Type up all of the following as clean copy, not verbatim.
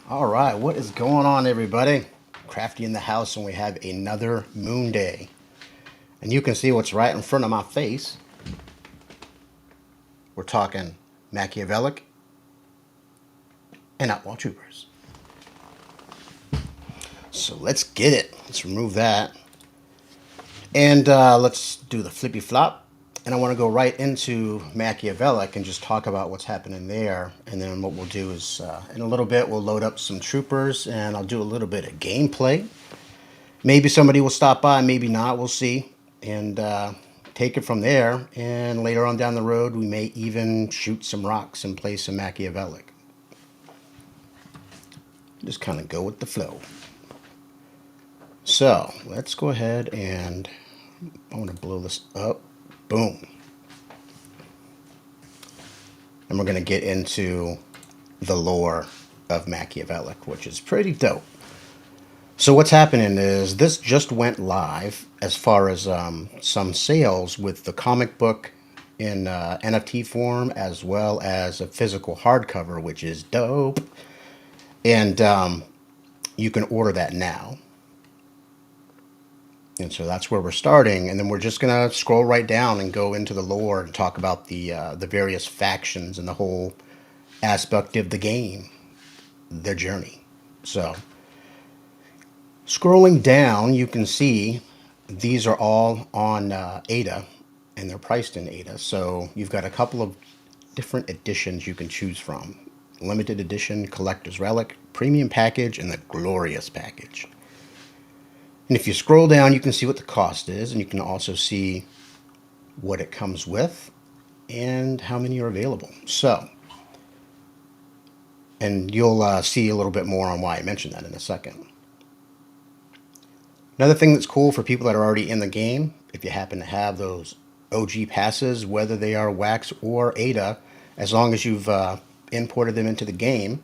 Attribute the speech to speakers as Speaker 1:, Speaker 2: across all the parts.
Speaker 1: All right, what is going on, everybody? Crafty in the house, and we have another moon day. And you can see what's right in front of my face. We're talking Machiavellic and Outlaw Troopers. So let's get it. Let's remove that. And let's do the flippy flop. And I want to go right into Machiavellic and just talk about what's happening there. And then what we'll do is, in a little bit, we'll load up some troopers and I'll do a little bit of gameplay. Maybe somebody will stop by, maybe not, we'll see. And take it from there. And later on down the road, we may even shoot some rocks and play some Machiavellic. Just kind of go with the flow. So let's go ahead and I want to blow this up. Boom. And we're going to get into the lore of Machiavellic, which is pretty dope. So what's happening is this just went live as far as some sales with the comic book in NFT form as well as a physical hardcover, which is dope. And you can order that now. And so that's where we're starting, and then we're just gonna scroll right down and go into the lore and talk about the various factions and the whole aspect of the game, their journey. So, scrolling down, you can see these are all on ADA, and they're priced in ADA. So you've got a couple of different editions you can choose from: limited edition, collector's relic, premium package, and the glorious package. And if you scroll down, you can see what the cost is, and you can also see what it comes with and how many are available. So, and you'll see a little bit more on why I mentioned that in a second. Another thing that's cool for people that are already in the game, if you happen to have those OG passes, whether they are wax or ADA, as long as you've imported them into the game,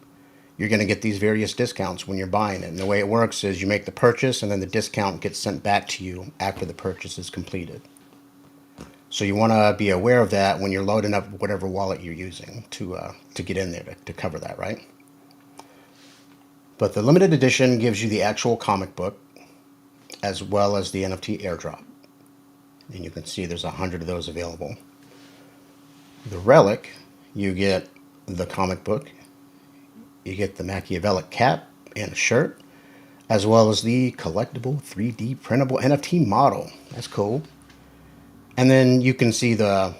Speaker 1: you're going to get these various discounts when you're buying it. And the way it works is you make the purchase and then the discount gets sent back to you after the purchase is completed. So you want to be aware of that when you're loading up whatever wallet you're using to get in there to cover that, right? But the limited edition gives you the actual comic book as well as the NFT airdrop. And you can see there's 100 of those available. The relic, you get the comic book, you get the Machiavellic cap and a shirt, as well as the collectible 3D printable NFT model. That's cool. And then you can see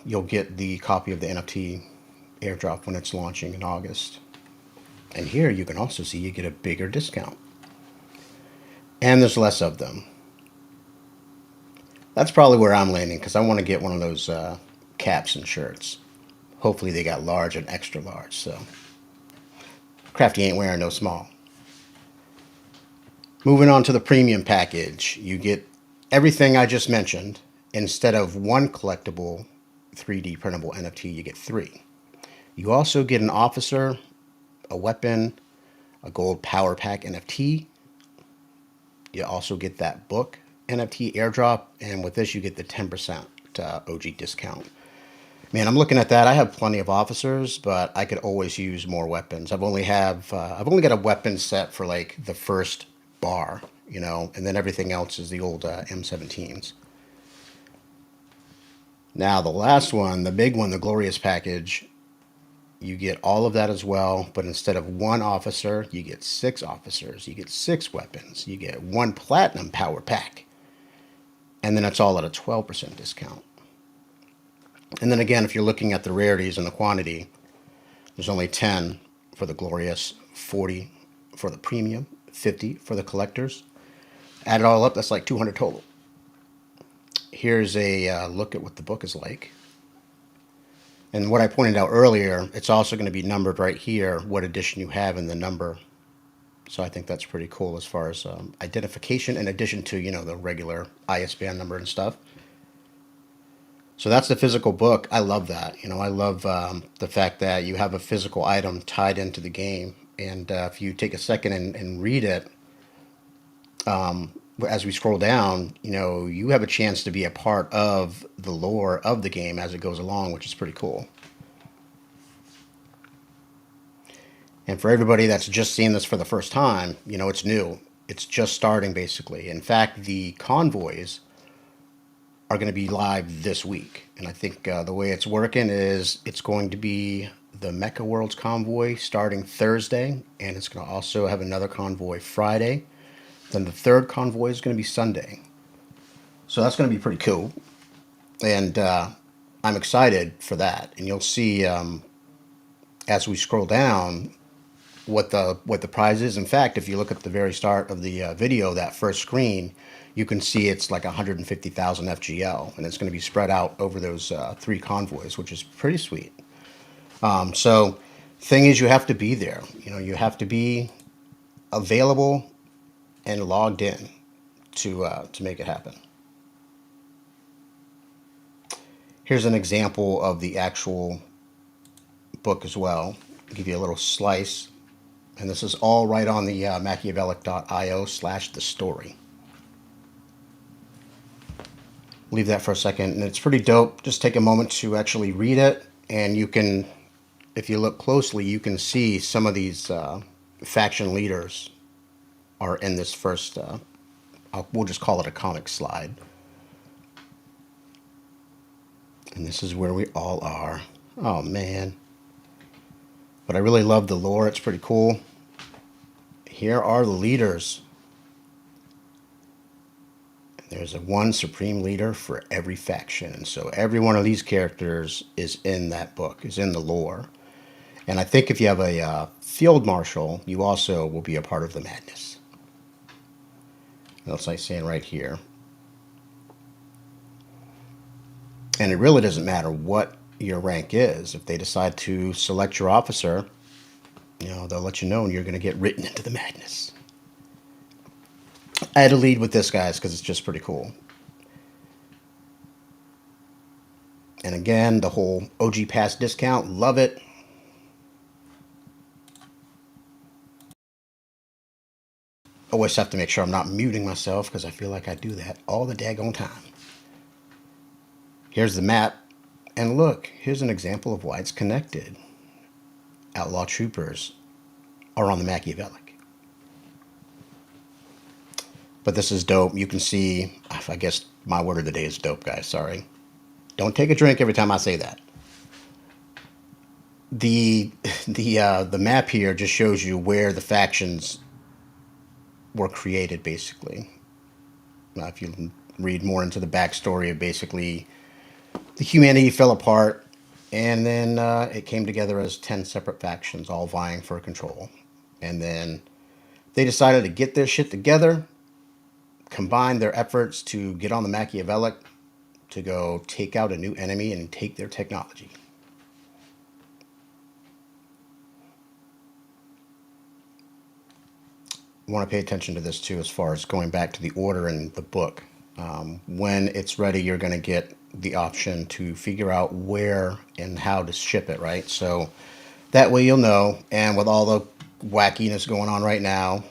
Speaker 1: you'll get the copy of the NFT airdrop when it's launching in August. And here you can also see you get a bigger discount. And there's less of them. That's probably where I'm landing because I want to get one of those caps and shirts. Hopefully they got large and extra large, so Crafty ain't wearing no small. Moving on to the premium package, you get everything I just mentioned. Instead of one collectible 3D printable NFT, you get 3. You also get an officer, a weapon, a gold power pack NFT. You also get that book NFT airdrop, and with this you get the 10% OG discount. Man, I'm looking at that. I have plenty of officers, but I could always use more weapons. I've only got a weapon set for like the first bar, and then everything else is the old M17s. Now the last one, the big one, the glorious package, you get all of that as well, but instead of one officer, you get 6 officers, you get 6 weapons, you get 1 platinum power pack, and then it's all at a 12% discount. And then again, if you're looking at the rarities and the quantity, there's only 10 for the glorious, 40 for the premium, 50 for the collectors. Add it all up, that's like 200 total. Here's a look at what the book is like. And what I pointed out earlier, it's also going to be numbered right here, what edition you have in the number. So I think that's pretty cool as far as identification in addition to, the regular ISBN number and stuff. So that's the physical book. I love that. I love the fact that you have a physical item tied into the game. And if you take a second and read it, as we scroll down, you have a chance to be a part of the lore of the game as it goes along, which is pretty cool. And for everybody that's just seeing this for the first time, it's new. It's just starting, basically. In fact, the convoys are going to be live this week. And I think the way it's working is it's going to be the Mecha Worlds convoy starting Thursday, and it's going to also have another convoy Friday. Then the third convoy is going to be Sunday. So that's going to be pretty cool. And I'm excited for that. And you'll see as we scroll down what the prize is. In fact, if you look at the very start of the video, that first screen, you can see it's like 150,000 FGL, and it's going to be spread out over those 3 convoys, which is pretty sweet. So, thing is, you have to be there. You have to be available and logged in to make it happen. Here's an example of the actual book as well. I'll give you a little slice. And this is all right on the Machiavellic.io/the story. Leave that for a second, and it's pretty dope. Just take a moment to actually read it, and you can, if you look closely, you can see some of these faction leaders are in this first, we'll just call it a comic slide. And this is where we all are. Oh, man. But I really love the lore. It's pretty cool. Here are the leaders. There's one supreme leader for every faction. And so every one of these characters is in that book, is in the lore. And I think if you have a field marshal, you also will be a part of the madness. That's like saying right here. And it really doesn't matter what your rank is. If they decide to select your officer, they'll let you know, and you're going to get written into the madness. I had to lead with this, guys, because it's just pretty cool. And again, the whole OG Pass discount, love it. Always have to make sure I'm not muting myself, because I feel like I do that all the daggone time. Here's the map. And look, here's an example of why it's connected. Outlaw Troopers are on the Machiavellic. But this is dope. You can see, I guess my word of the day is dope, guys. Sorry. Don't take a drink every time I say that. The map here just shows you where the factions were created, basically. Now, if you read more into the backstory of basically the humanity fell apart, and then it came together as 10 separate factions, all vying for control. And then they decided to get their shit together, combine their efforts to get on the Machiavellic to go take out a new enemy and take their technology. I want to pay attention to this too, as far as going back to the order in the book. When it's ready, you're going to get the option to figure out where and how to ship it, right? So that way you'll know. And with all the wackiness going on right now,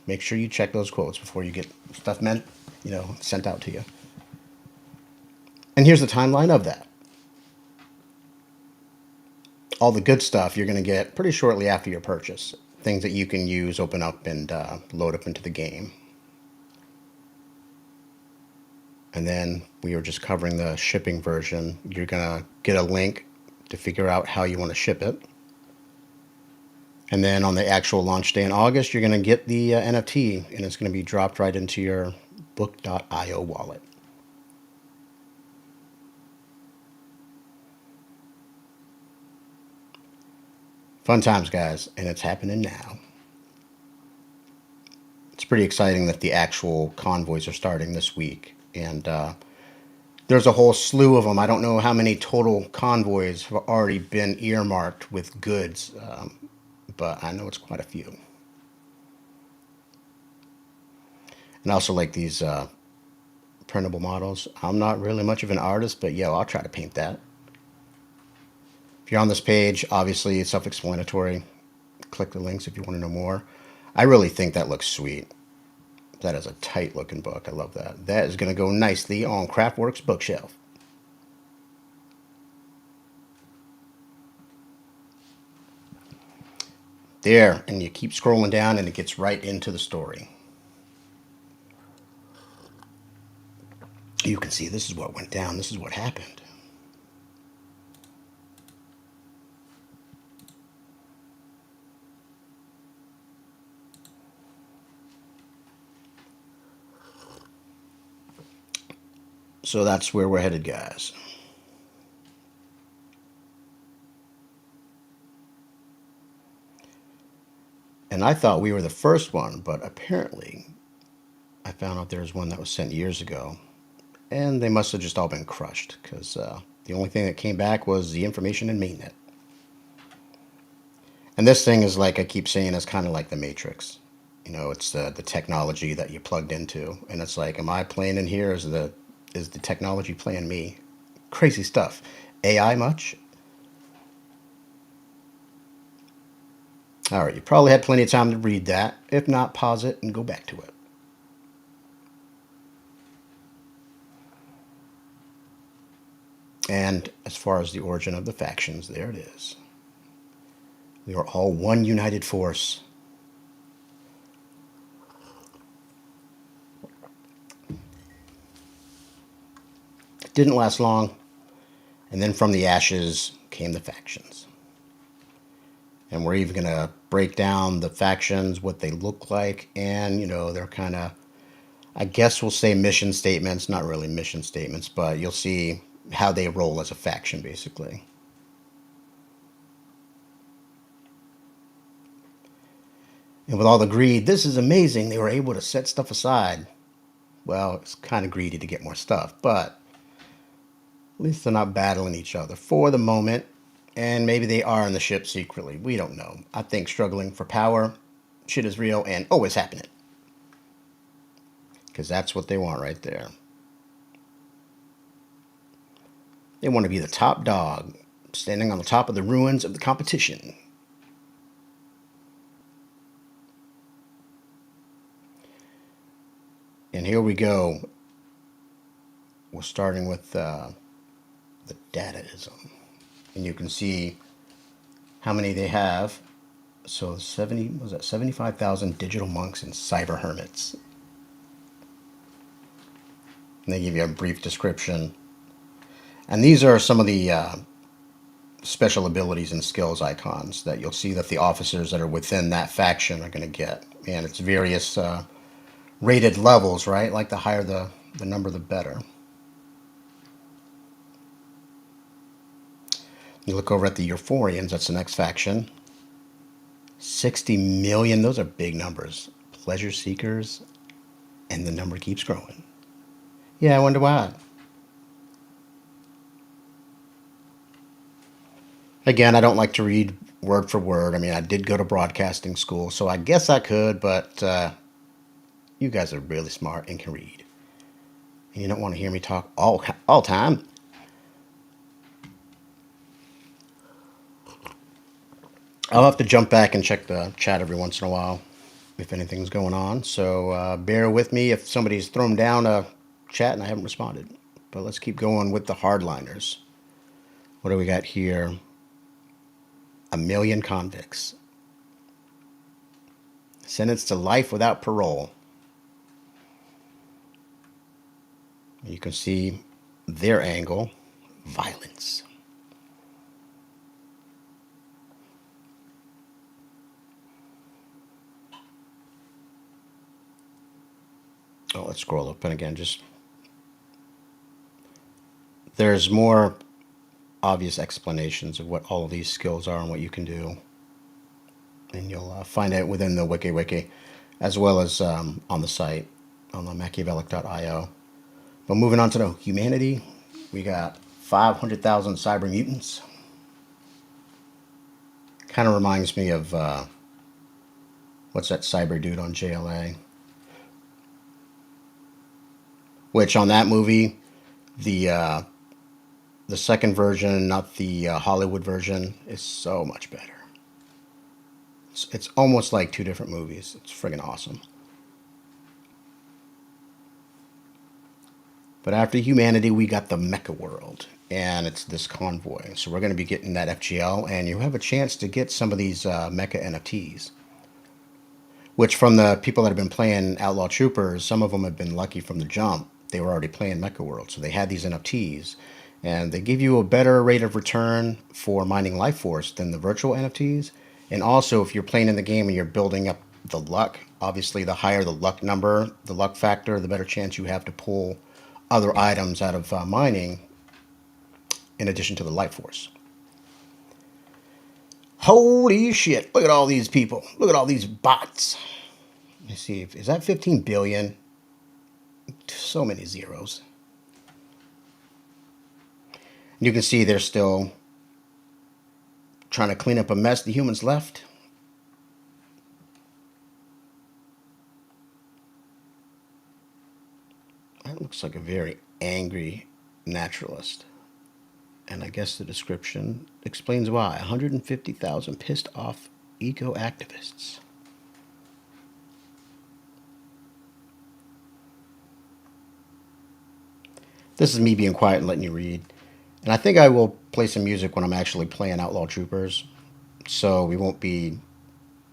Speaker 1: make sure you check those quotes before you get stuff sent out to you. And here's the timeline of that. All the good stuff you're going to get pretty shortly after your purchase. Things that you can use, open up, and load up into the game. And then we are just covering the shipping version. You're going to get a link to figure out how you want to ship it. And then on the actual launch day in August, you're going to get the NFT, and it's going to be dropped right into your book.io wallet. Fun times, guys, and it's happening now. It's pretty exciting that the actual convoys are starting this week. And there's a whole slew of them. I don't know how many total convoys have already been earmarked with goods, but I know it's quite a few. And I also like these printable models. I'm not really much of an artist, but I'll try to paint that. If you're on this page, obviously it's self-explanatory. Click the links if you want to know more. I really think that looks sweet. That is a tight looking book. I love that. That is going to go nicely on Craftworks bookshelf. There, and you keep scrolling down and it gets right into the story. You can see this is what went down, this is what happened. So that's where we're headed, guys. And I thought we were the first one, but apparently I found out there was one that was sent years ago. And they must have just all been crushed, because the only thing that came back was the information in mainnet. And this thing is, like I keep saying, it's kind of like the Matrix. You know, it's the technology that you plugged into, and it's like, am I playing in here? Is the technology playing me? Crazy stuff. AI much? All right, you probably had plenty of time to read that. If not, pause it and go back to it. And as far as the origin of the factions, there it is. We are all one united force. It didn't last long, and then from the ashes came the factions. And we're even going to break down the factions, what they look like, and, they're kind of, I guess we'll say mission statements, not really mission statements, but you'll see how they roll as a faction, basically. And with all the greed, this is amazing. They were able to set stuff aside. Well, it's kind of greedy to get more stuff, but at least they're not battling each other for the moment. And maybe they are in the ship secretly. We don't know. I think struggling for power, shit is real and always happening. Because that's what they want right there. They want to be the top dog, standing on the top of the ruins of the competition. And here we go. We're starting with the dataism. And you can see how many they have. So 75,000 digital monks and cyber hermits. And they give you a brief description. And these are some of the special abilities and skills icons that you'll see that the officers that are within that faction are going to get. And it's various rated levels, right? Like the higher the number, the better. You look over at the Euphorians, that's the next faction. 60 million, those are big numbers. Pleasure seekers, and the number keeps growing. Yeah, I wonder why. Again, I don't like to read word for word. I mean, I did go to broadcasting school, so I guess I could, but you guys are really smart and can read. And you don't want to hear me talk all time. I'll have to jump back and check the chat every once in a while if anything's going on. So bear with me if somebody's thrown down a chat and I haven't responded. But let's keep going with the hardliners. What do we got here? 1 million convicts. Sentenced to life without parole. You can see their angle. Violence. Oh, let's scroll up. And again, there's more obvious explanations of what all of these skills are and what you can do. And you'll find it within the wiki, as well as on the site, on the Machiavellic.io. But moving on to the humanity, we got 500,000 cyber mutants. Kind of reminds me of, what's that cyber dude on JLA? Which on that movie, the second version, not the Hollywood version, is so much better. It's almost like two different movies. It's friggin' awesome. But after humanity, we got the Mecha world, and it's this convoy. So we're going to be getting that FGL, and you have a chance to get some of these Mecha NFTs. Which, from the people that have been playing Outlaw Troopers, some of them have been lucky from the jump. They were already playing Mecha World, so they had these NFTs. And they give you a better rate of return for mining Life Force than the virtual NFTs. And also, if you're playing in the game and you're building up the luck, obviously the higher the luck number, the luck factor, the better chance you have to pull other items out of mining in addition to the Life Force. Holy shit, look at all these people. Look at all these bots. Let me see, is that 15 billion? So many zeros. You can see they're still trying to clean up a mess the humans left. That looks like a very angry naturalist. And I guess the description explains why. 150,000 pissed off eco-activists. This is me being quiet and letting you read. And I think I will play some music when I'm actually playing Outlaw Troopers. So we won't be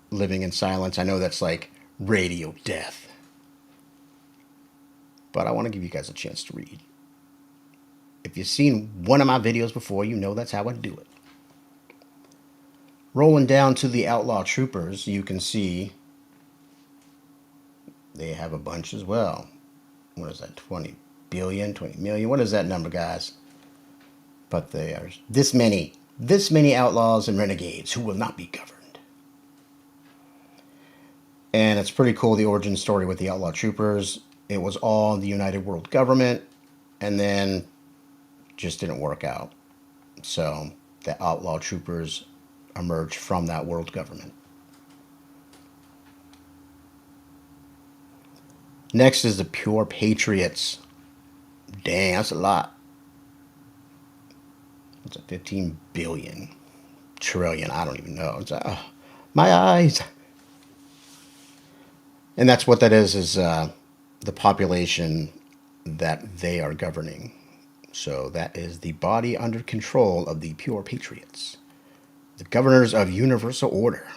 Speaker 1: living in silence. I know that's like radio death. But I want to give you guys a chance to read. If you've seen one of my videos before, you know that's how I do it. Rolling down to the Outlaw Troopers, you can see they have a bunch as well. What is that, 20 billion, 20 million? What is that number, guys? But they are this many outlaws and renegades who will not be governed. And it's pretty cool, the origin story with the Outlaw Troopers. It was all the United World Government, and then just didn't work out. So the Outlaw Troopers emerged from that world government. Next is the Pure Patriots. Dang, that's a lot. It's a 15 billion, trillion, I don't even know. It's my eyes. And that's what that is the population that they are governing. So that is the body under control of the Pure Patriots, the governors of universal order,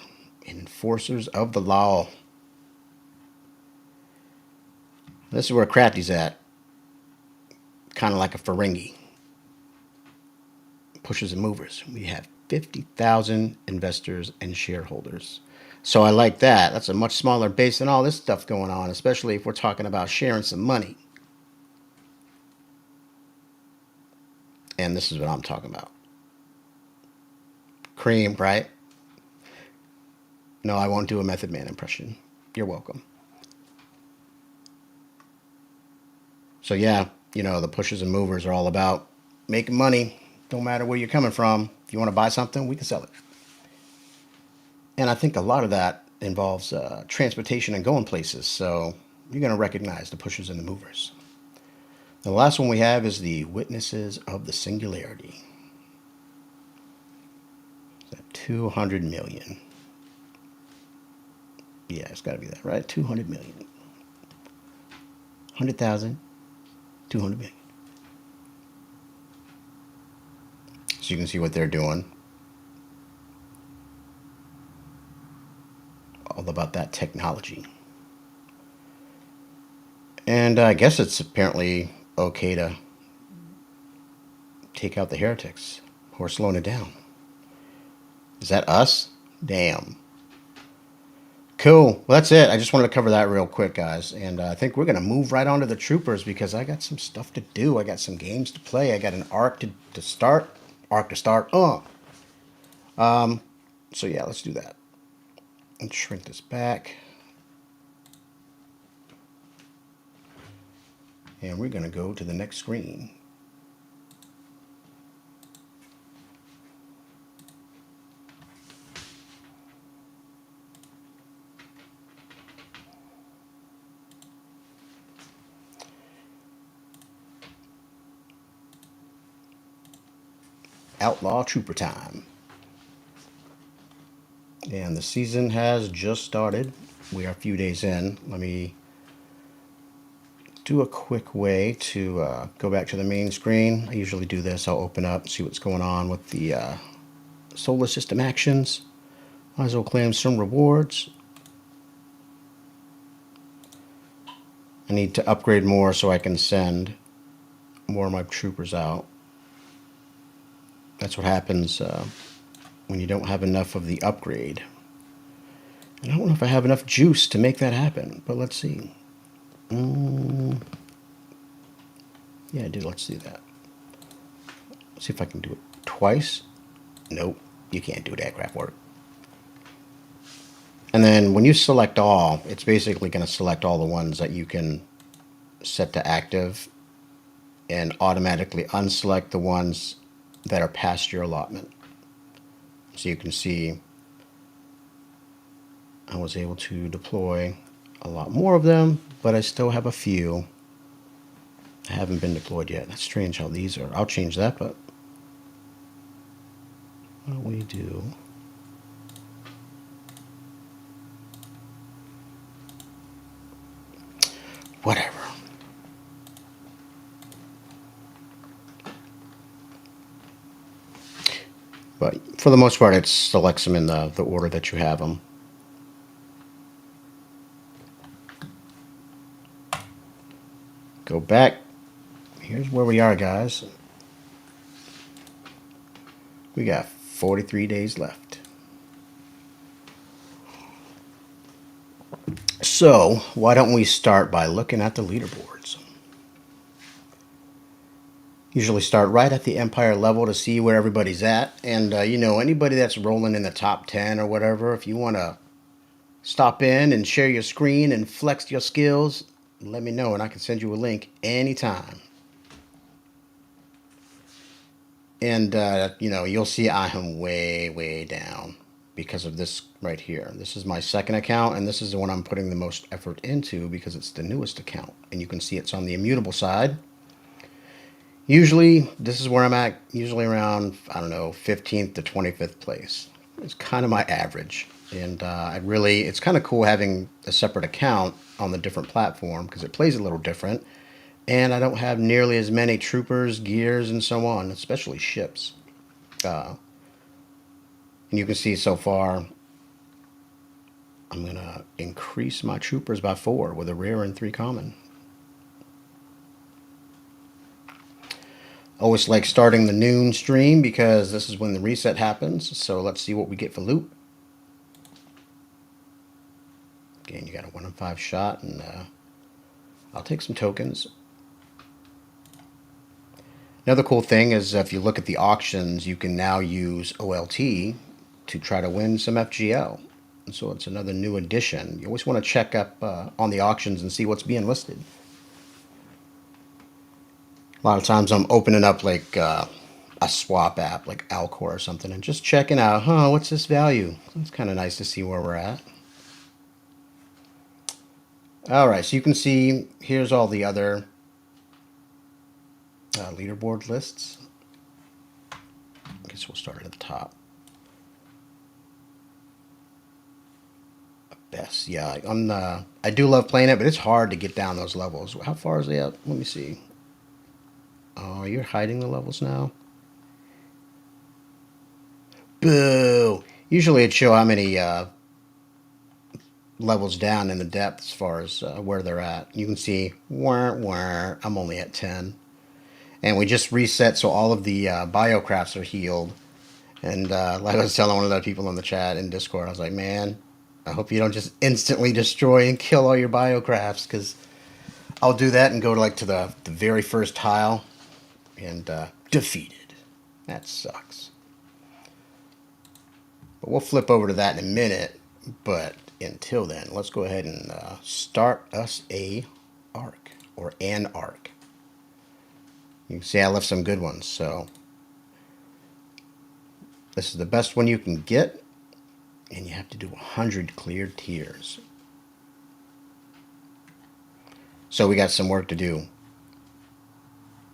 Speaker 1: enforcers of the law. This is where Crafty's at, kind of like a Ferengi. Pushers and movers. We have 50,000 investors and shareholders. So I like that. That's a much smaller base than all this stuff going on, especially if we're talking about sharing some money. And this is what I'm talking about. Cream, right? No, I won't do a Method Man impression. You're welcome. So yeah, you know, the pushers and movers are all about making money. Don't matter where you're coming from. If you want to buy something, we can sell it. And I think a lot of that involves transportation and going places. So you're going to recognize the pushers and the movers. The last one we have is the Witnesses of the Singularity. Is that 200 million? Yeah, it's got to be that, right? 200 million. 100,000, 200 million. So you can see what they're doing. All about that technology. And I guess it's apparently okay to take out the heretics who are slowing it down. Is that us? Damn. Cool. Well, that's it. I just wanted to cover that real quick, guys. And I think we're going to move right on to the Troopers because I got some stuff to do. I got some games to play. I got an arc to start. So yeah, let's do that. Let's shrink this back. And we're going to go to the next screen. Outlaw Trooper time. And the season has just started. We are a few days in. Let me do a quick way to go back to the main screen. I usually do this. I'll open up, see what's going on with the solar system actions. Might as well claim some rewards. I need to upgrade more so I can send more of my troopers out. That's what happens when you don't have enough of the upgrade. And I don't know if I have enough juice to make that happen, but let's see. Yeah, I did. Let's do that. Let's see if I can do it twice. Nope, you can't do that crap work. And then when you select all, it's basically going to select all the ones that you can set to active and automatically unselect the ones that are past your allotment. So you can see I was able to deploy a lot more of them, but I still have a few that haven't been deployed yet. That's strange how these are. I'll change that, but what do we do? Whatever. But for the most part, it selects them in the order that you have them. Go back. Here's where we are, guys. We got 43 days left. So, why don't we start by looking at the leaderboards? Usually start right at the Empire level to see where everybody's at. And, you know, anybody that's rolling in the top 10 or whatever, if you want to stop in and share your screen and flex your skills, let me know and I can send you a link anytime. And, you know, you'll see I am way, way down because of this right here. This is my second account, and this is the one I'm putting the most effort into because it's the newest account. And you can see it's on the immutable side. Usually, this is where I'm at, usually around, I don't know, 15th to 25th place. It's kind of my average. And it's kind of cool having a separate account on the different platform because it plays a little different. And I don't have nearly as many troopers, gears, and so on, especially ships. And you can see so far, I'm going to increase my troopers by 4 with a rare and 3 common. Always like starting the noon stream because this is when the reset happens. So let's see what we get for loot. Again, you got a 1 in 5 shot, and I'll take some tokens. Another cool thing is if you look at the auctions, you can now use OLT to try to win some FGL. And so it's another new addition. You always want to check up on the auctions and see what's being listed. A lot of times I'm opening up like a swap app like Alcor or something and just checking out, what's this value? It's kind of nice to see where we're at. Alright, so you can see here's all the other leaderboard lists. I guess we'll start at the top. Best, yeah. I do love playing it, but it's hard to get down those levels. How far is it up? Let me see. Oh, you're hiding the levels now? Boo! Usually it'd show how many levels down in the depth as far as where they're at. You can see, I'm only at 10. And we just reset so all of the biocrafts are healed. And like I was telling one of the people in the chat in Discord, I was like, man, I hope you don't just instantly destroy and kill all your biocrafts, because I'll do that and go to the very first tile and defeated. That sucks. But we'll flip over to that in a minute. But until then, let's go ahead and start us a arc, or an arc. You can see I left some good ones, so this is the best one you can get, and you have to do 100 cleared tiers. So we got some work to do.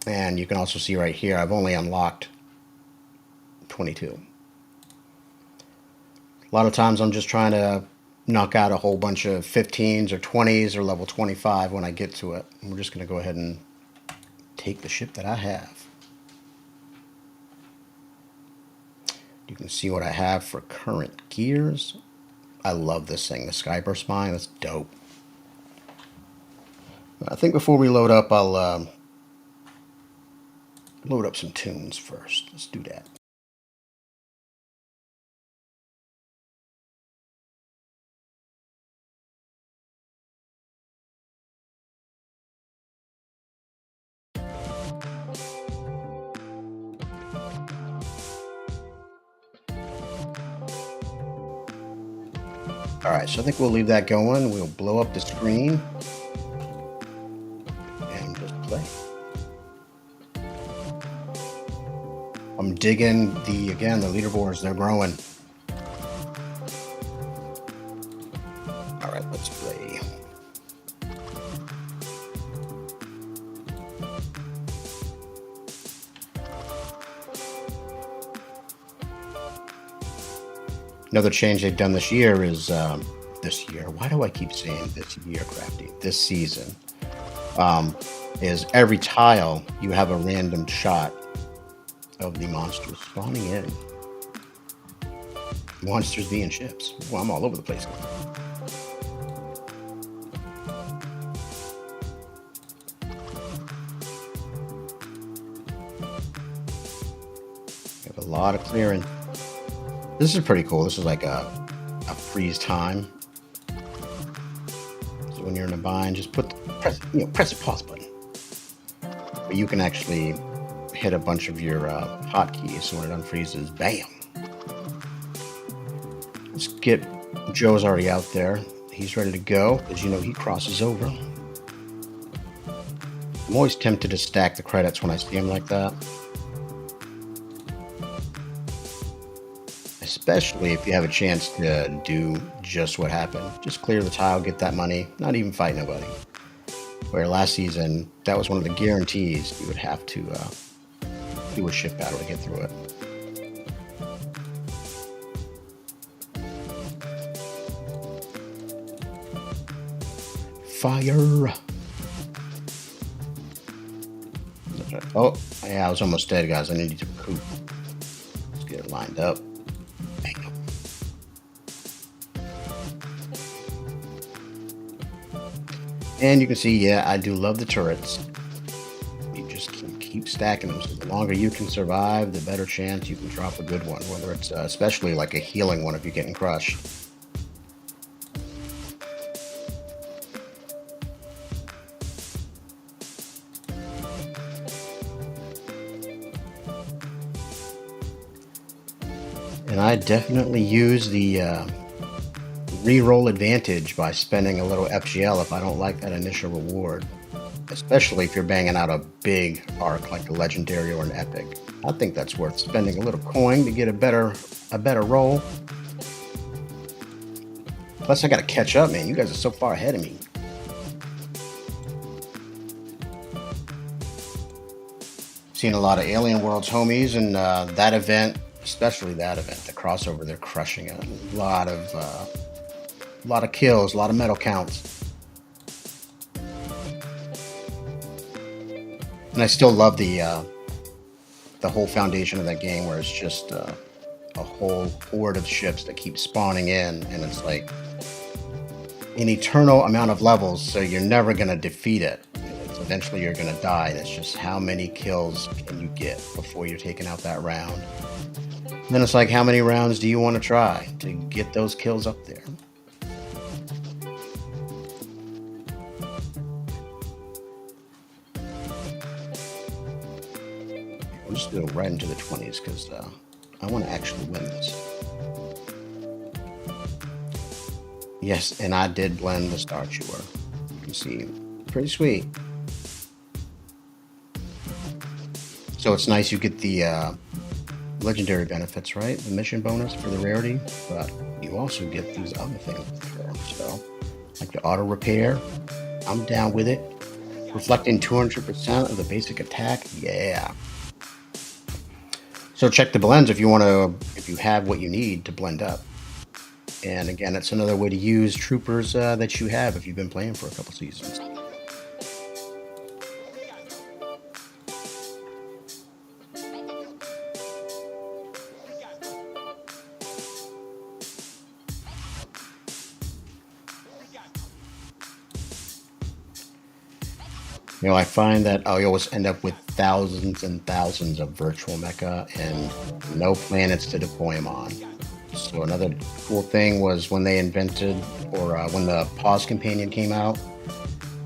Speaker 1: And you can also see right here, I've only unlocked 22. A lot of times I'm just trying to knock out a whole bunch of 15s or 20s or level 25 when I get to it. And we're just going to go ahead and take the ship that I have. You can see what I have for current gears. I love this thing, the Skyburst Mine. That's dope. I think before we load up, I'll load up some tunes first. Let's do that. All right, so I think we'll leave that going. We'll blow up the screen and just play. I'm digging the leaderboards. They're growing. All right, let's play. Another change they've done this year is this year. Why do I keep saying this year, Crafty? This season is every tile you have a random shot of the monsters spawning in. Monsters being ships. Well, I'm all over the place. We have a lot of clearing. This is pretty cool. This is like a freeze time. So when you're in a bind, just press the pause button. But you can actually hit a bunch of your hotkeys. So when it unfreezes, bam. Let's get Joe's already out there. He's ready to go. As you know, he crosses over. I'm always tempted to stack the credits when I see him like that. Especially if you have a chance to do just what happened. Just clear the tile, get that money, not even fight nobody. Where last season, that was one of the guarantees. You would have to do a ship battle to get through it. Fire! Oh, yeah, I was almost dead, guys. I needed to poop. Let's get it lined up. Bam. And you can see, yeah, I do love the turrets. You just keep stacking them. So the longer you can survive, the better chance you can drop a good one. Whether it's especially like a healing one if you're getting crushed. And I definitely use the re-roll advantage by spending a little FGL if I don't like that initial reward. Especially if you're banging out a big arc like a legendary or an epic. I think that's worth spending a little coin to get a better roll. Plus I gotta catch up, man. You guys are so far ahead of me. Seen a lot of Alien Worlds homies and that event. Especially that event, the crossover, they're crushing it. A lot of kills, a lot of medal counts. And I still love the whole foundation of that game where it's just a whole horde of ships that keep spawning in, and it's like an eternal amount of levels, so you're never going to defeat it. Eventually you're going to die, and it's just how many kills can you get before you're taking out that round. Then it's like, how many rounds do you want to try to get those kills up there? We'll just go right into the 20s because I want to actually win this. Yes, and I did blend the Star Chewer. You can see, pretty sweet. So it's nice you get the legendary benefits, right? The mission bonus for the rarity, but you also get these other things. So, like the auto repair, I'm down with it. Reflecting 200% of the basic attack, yeah. So check the blends if you have what you need to blend up. And again, it's another way to use troopers that you have if you've been playing for a couple seasons. You know, I find that I always end up with thousands and thousands of virtual mecha and no planets to deploy them on. So another cool thing was when they invented, or when the pause companion came out,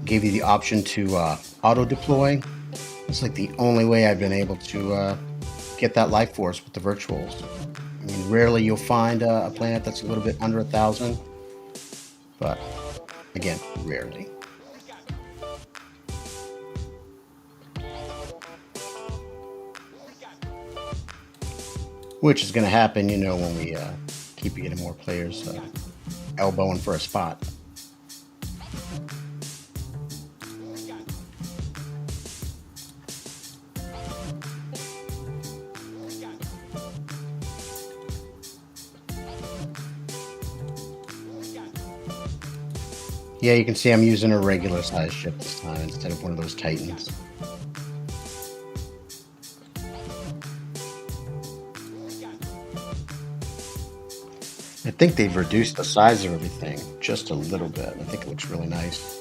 Speaker 1: gave you the option to auto deploy. It's like the only way I've been able to get that life force with the virtuals. I mean, rarely you'll find a planet that's a little bit under 1,000, but again, rarely. Which is going to happen, you know, when we keep getting more players elbowing for a spot. Yeah, you can see I'm using a regular size ship this time instead of one of those Titans. I think they've reduced the size of everything just a little bit. I think it looks really nice.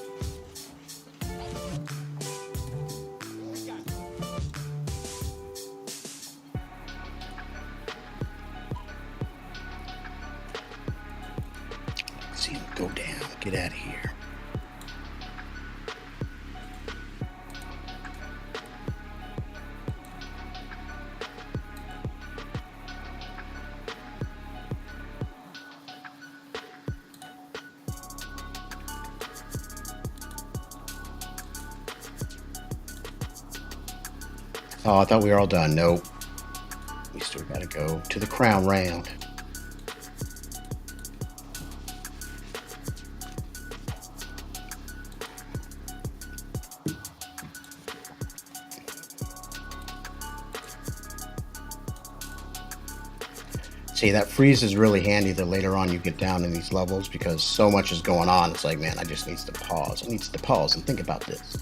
Speaker 1: Let's see him go down. Get out of here. Oh, I thought we were all done. Nope. We still got to go to the crown round. See, that freeze is really handy the later on you get down in these levels because so much is going on. It's like, man, I just need to pause. I need to pause and think about this.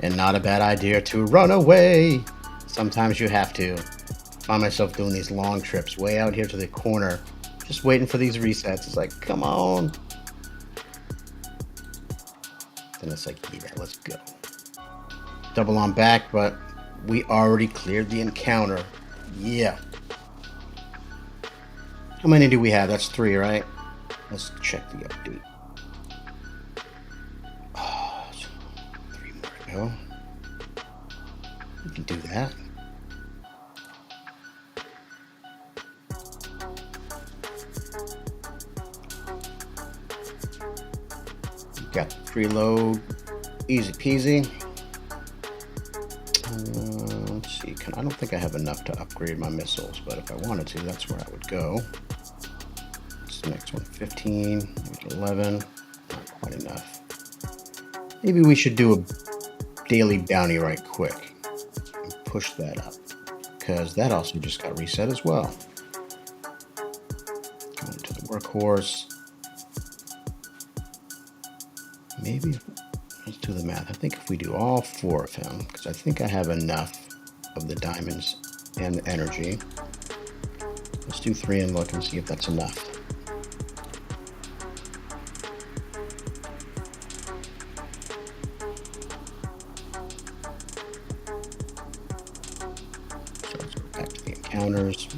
Speaker 1: And not a bad idea to run away. Sometimes you have to. Find myself doing these long trips way out here to the corner, just waiting for these resets. It's like, come on. Then it's like, yeah, let's go. Double on back, but we already cleared the encounter. Yeah. How many do we have? That's 3, right? Let's check the update. Oh, 3 more to go. We can do that. Got the preload, easy peasy. Let's see, I don't think I have enough to upgrade my missiles, but if I wanted to, that's where I would go. What's the next one? 15, maybe 11, not quite enough. Maybe we should do a daily bounty right quick and push that up, because that also just got reset as well. Going to the workhorse. Maybe, let's do the math. I think if we do all 4 of him, because I think I have enough of the diamonds and the energy. Let's do 3 and look and see if that's enough. So let's go back to the encounters.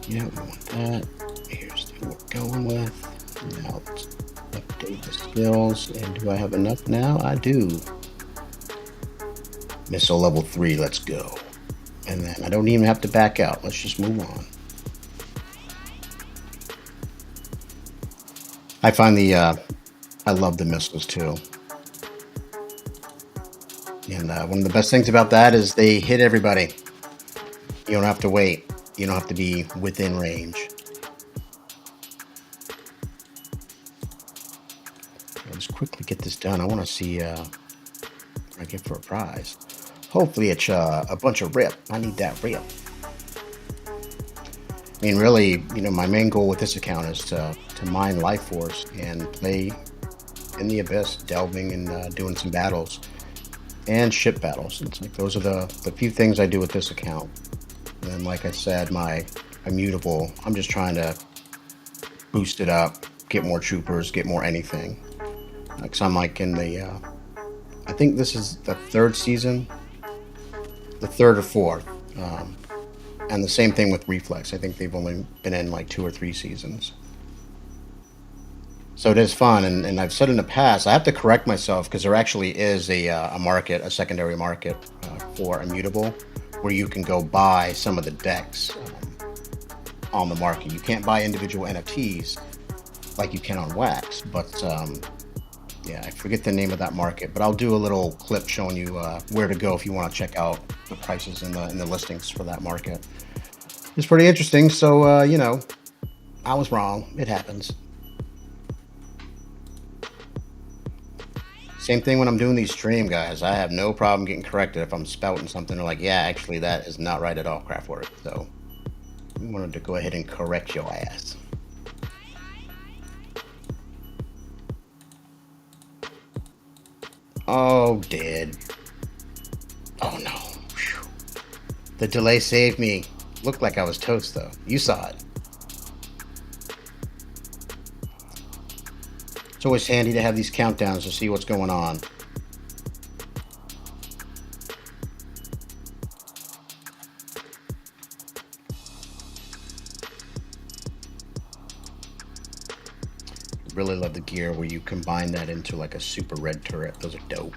Speaker 1: Yeah, we want that. Here's what we're going with. Now let's update the skills. And do I have enough now? I do. Missile level 3, let's go. And then I don't even have to back out. Let's just move on. I find I love the missiles too. And one of the best things about that is they hit everybody. You don't have to wait. You don't have to be within range. I'll just quickly get this done. I want to see what I get for a prize. Hopefully it's a bunch of rip. I need that rip. I mean, really, my main goal with this account is to mine Life Force and play in the Abyss, delving and doing some battles and ship battles. It's like those are the few things I do with this account. And then, like I said, my immutable, I'm just trying to boost it up, get more troopers, get more anything. Like, so I'm like in the, I think this is the third season, the third or fourth. And the same thing with Reflex. I think they've only been in like 2 or 3 seasons. So it is fun, and I've said in the past, I have to correct myself because there actually is a market, a secondary market for Immutable, where you can go buy some of the decks on the market. You can't buy individual NFTs like you can on Wax, but yeah, I forget the name of that market, but I'll do a little clip showing you where to go if you want to check out the prices and the listings for that market. It's pretty interesting. So, I was wrong. It happens. Same thing when I'm doing these stream, guys. I have no problem getting corrected if I'm spouting something. They're like, yeah, actually, that is not right at all, Craftwork. So, we wanted to go ahead and correct your ass. Oh, dead. Oh, no. Whew. The delay saved me. Looked like I was toast, though. You saw it. It's always handy to have these countdowns to see what's going on. Really love the gear where you combine that into like a super red turret. Those are dope.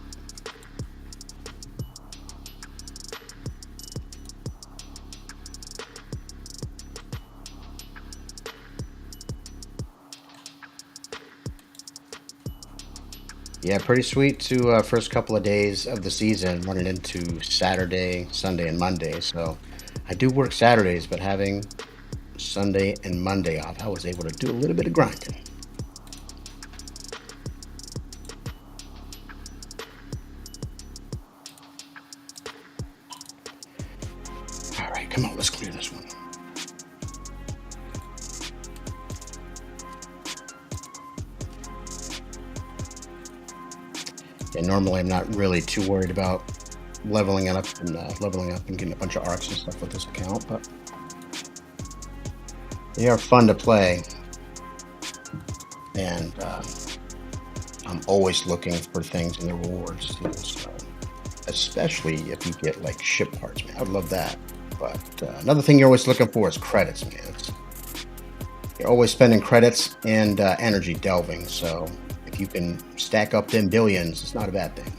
Speaker 1: Yeah, pretty sweet to first couple of days of the season running into Saturday, Sunday, and Monday. So I do work Saturdays, but having Sunday and Monday off, I was able to do a little bit of grinding. All right, come on, let's clear this one. And normally I'm not really too worried about leveling up and getting a bunch of arcs and stuff with this account, but they are fun to play, and I'm always looking for things in the rewards too, so especially if you get like ship parts, man. I'd love that. But another thing you're always looking for is credits, man. You're always spending credits and energy delving, so if you can stack up them billions, it's not a bad thing.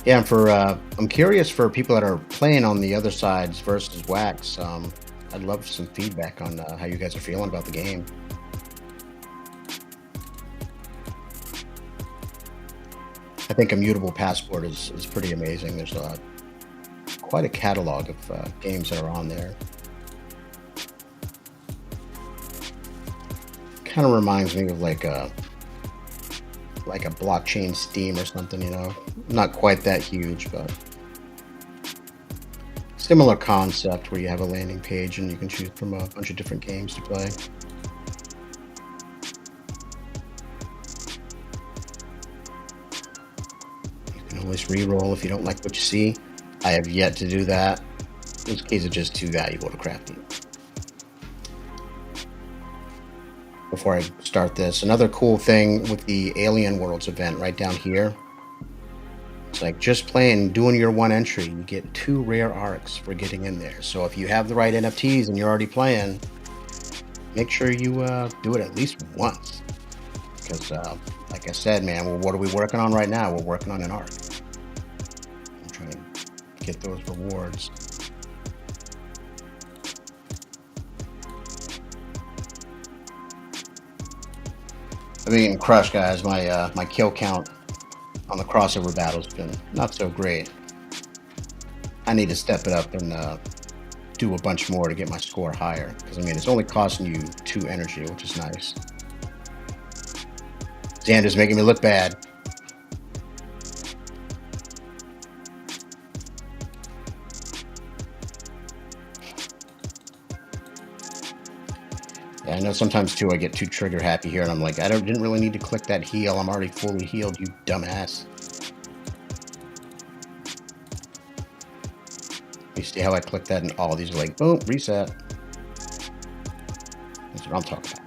Speaker 1: Yeah, and for I'm curious for people that are playing on the other sides versus Wax. I'd love some feedback on how you guys are feeling about the game. I think Immutable Passport is pretty amazing. There's quite a catalog of games that are on there. Kind of reminds me of like a blockchain Steam or something, Not quite that huge, but similar concept where you have a landing page and you can choose from a bunch of different games to play. You can always re-roll if you don't like what you see. I have yet to do that. Those keys are just too valuable to crafting. Before I start this, another cool thing with the Alien Worlds event right down here, it's like just playing, doing your one entry, you get 2 rare arcs for getting in there. So if you have the right NFTs and you're already playing, make sure you do it at least once. Because like I said, man, well, what are we working on right now? We're working on an arc. I'm trying to get those rewards. I've been getting crushed, guys. My kill count on the crossover battle's been not so great. I need to step it up and do a bunch more to get my score higher. Because, I mean, it's only costing you 2 energy, which is nice. Xander's making me look bad. Yeah, I know sometimes, too, I get too trigger happy here, and I'm like, didn't really need to click that heal. I'm already fully healed, you dumbass. You see how I click that, and all these are like, boom, reset. That's what I'm talking about.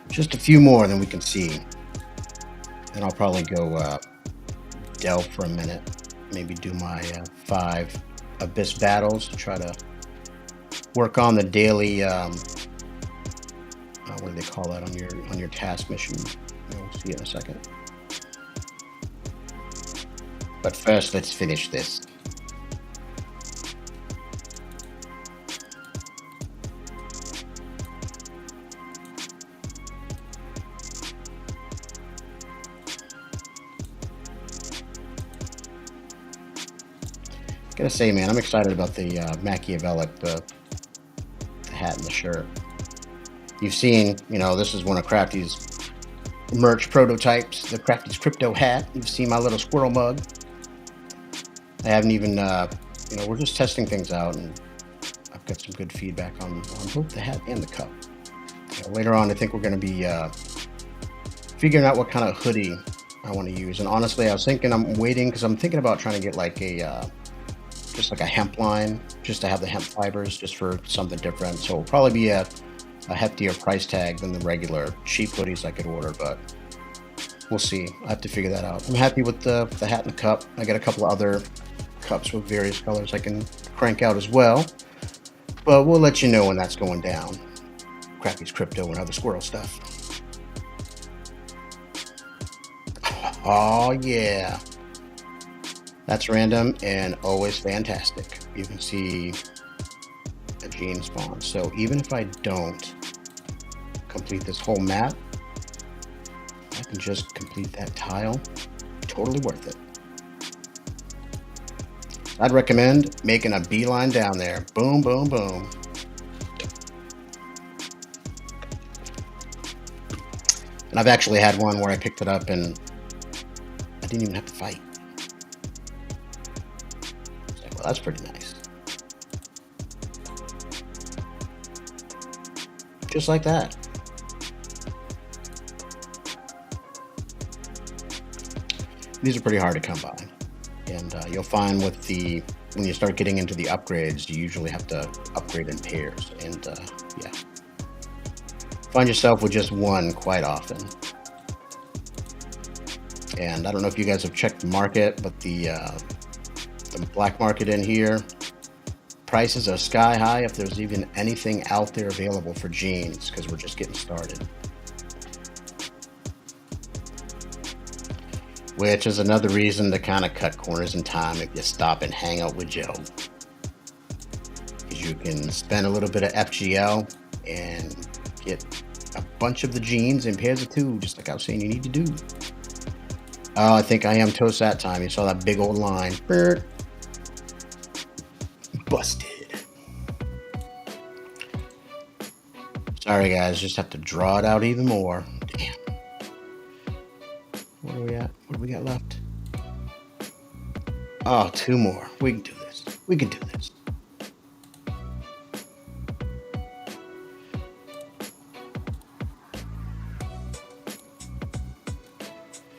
Speaker 1: Just a few more than we can see. And I'll probably go delve for a minute. Maybe do my 5 Abyss battles to try to work on the daily, what do they call that on your task mission? You'll see it in a second. But first, let's finish this. Gotta say, man, I'm excited about the Machiavellic, the hat and the shirt. You've seen, this is one of Crafty's merch prototypes, the Crafty's crypto hat. You've seen my little squirrel mug. I haven't even, we're just testing things out, and I've got some good feedback on both the hat and the cup. Later on, I think we're going to be figuring out what kind of hoodie I want to use. And honestly, I was thinking, I'm waiting because I'm thinking about trying to get like just like a hemp line, just to have the hemp fibers, just for something different. So it'll probably be a heftier price tag than the regular cheap hoodies I could order, but we'll see. I have to figure that out. I'm happy with the hat and the cup. I got a couple of other cups with various colors I can crank out as well, but we'll let you know when that's going down. Crafty's crypto and other squirrel stuff. Oh yeah. That's random and always fantastic. You can see a gene spawn. So even if I don't complete this whole map, I can just complete that tile. Totally worth it. I'd recommend making a beeline down there. Boom, boom, boom. And I've actually had one where I picked it up and I didn't even have to fight. Well, that's pretty nice. Just like that. These are pretty hard to come by. And you'll find when you start getting into the upgrades, you usually have to upgrade in pairs. And yeah. Find yourself with just one quite often. And I don't know if you guys have checked the market, but the black market in here, prices are sky high if there's even anything out there available for jeans, because we're just getting started. Which is another reason to kind of cut corners in time if you stop and hang out with Joe. Because you can spend a little bit of FGL and get a bunch of the jeans in pairs of 2, just like I was saying you need to do. Oh, I think I am toast that time. You saw that big old line. Busted. Sorry guys, just have to draw it out even more. Damn. What are we at? What do we got left? Oh, 2 more. We can do this. We can do this.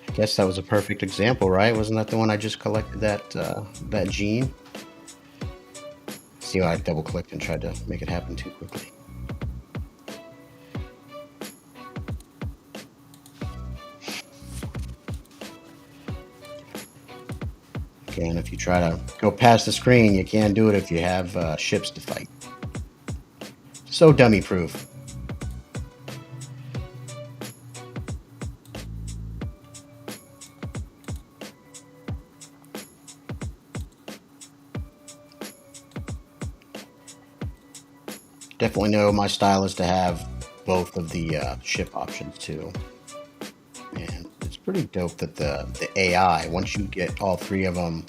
Speaker 1: I guess that was a perfect example, right? Wasn't that the one I just collected that gene? See how I double clicked and tried to make it happen too quickly. Again, if you try to go past the screen, you can't do it if you have ships to fight. So dummy proof. Definitely know my style is to have both of the ship options too. And it's pretty dope that the AI, once you get all three of them,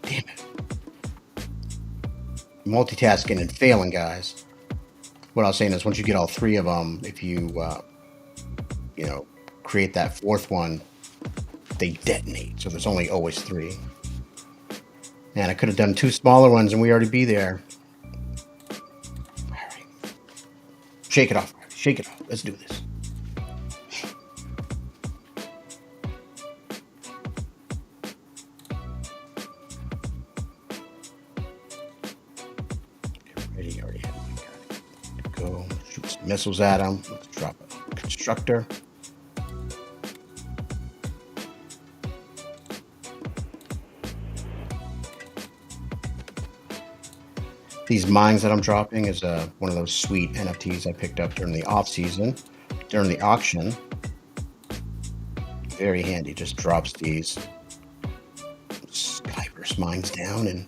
Speaker 1: damn it, multitasking and failing, guys. What I was saying is, once you get all three of them, if you know, create that fourth one, they detonate. So there's only always three. Man, I could have done two smaller ones and we already be there. All right, shake it off, shake it off. Let's do this. Ready? Already have my guy. Go shoot some missiles at him. Let's drop a constructor. These mines that I'm dropping is one of those sweet NFTs I picked up during the off season, during the auction. Very handy. Just drops these Skyburst mines down, and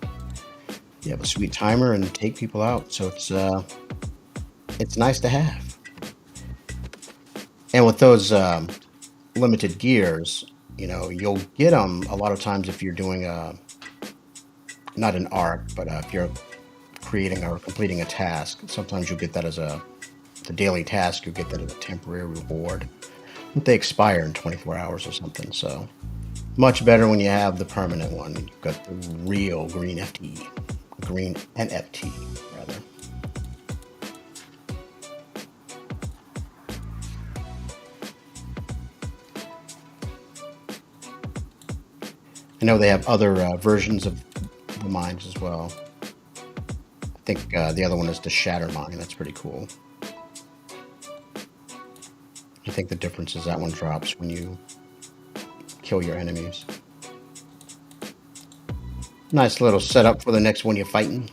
Speaker 1: you have a sweet timer and take people out. So it's nice to have. And with those limited gears, you'll get them a lot of times if you're doing not an arc, but if you're creating or completing a task. Sometimes you'll get that as the daily task. You'll get that as a temporary reward. But they expire in 24 hours or something. So much better when you have the permanent one. You've got the real green FT, green NFT rather. I know they have other versions of the mines as well. I think the other one is the Shatter Mine. That's pretty cool. I think the difference is that one drops when you kill your enemies. Nice little setup for the next one you're fighting.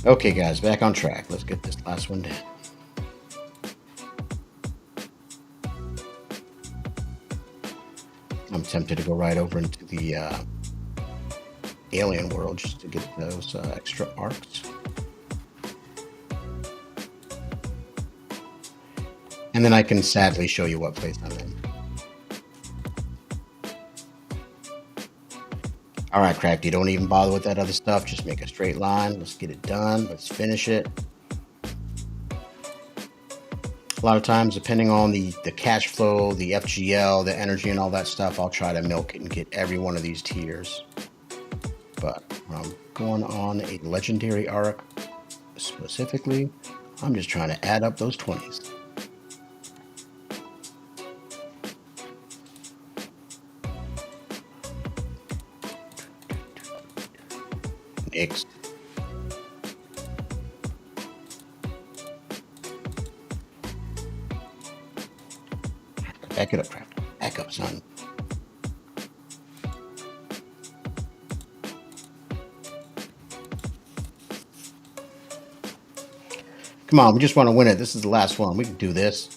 Speaker 1: Okay, guys, back on track. Let's get this last one down. I'm tempted to go right over into the alien world just to get those extra arcs. And then I can sadly show you what place I'm in. All right, Crafty, don't even bother with that other stuff. Just make a straight line. Let's get it done. Let's finish it. A lot of times, depending on the cash flow, the FGL, the energy, and all that stuff, I'll try to milk it and get every one of these tiers. But when I'm going on a legendary arc specifically, I'm just trying to add up those 20s. Next. Back it up, Craft. Back up, son. Come on, we just want to win it. This is the last one. We can do this.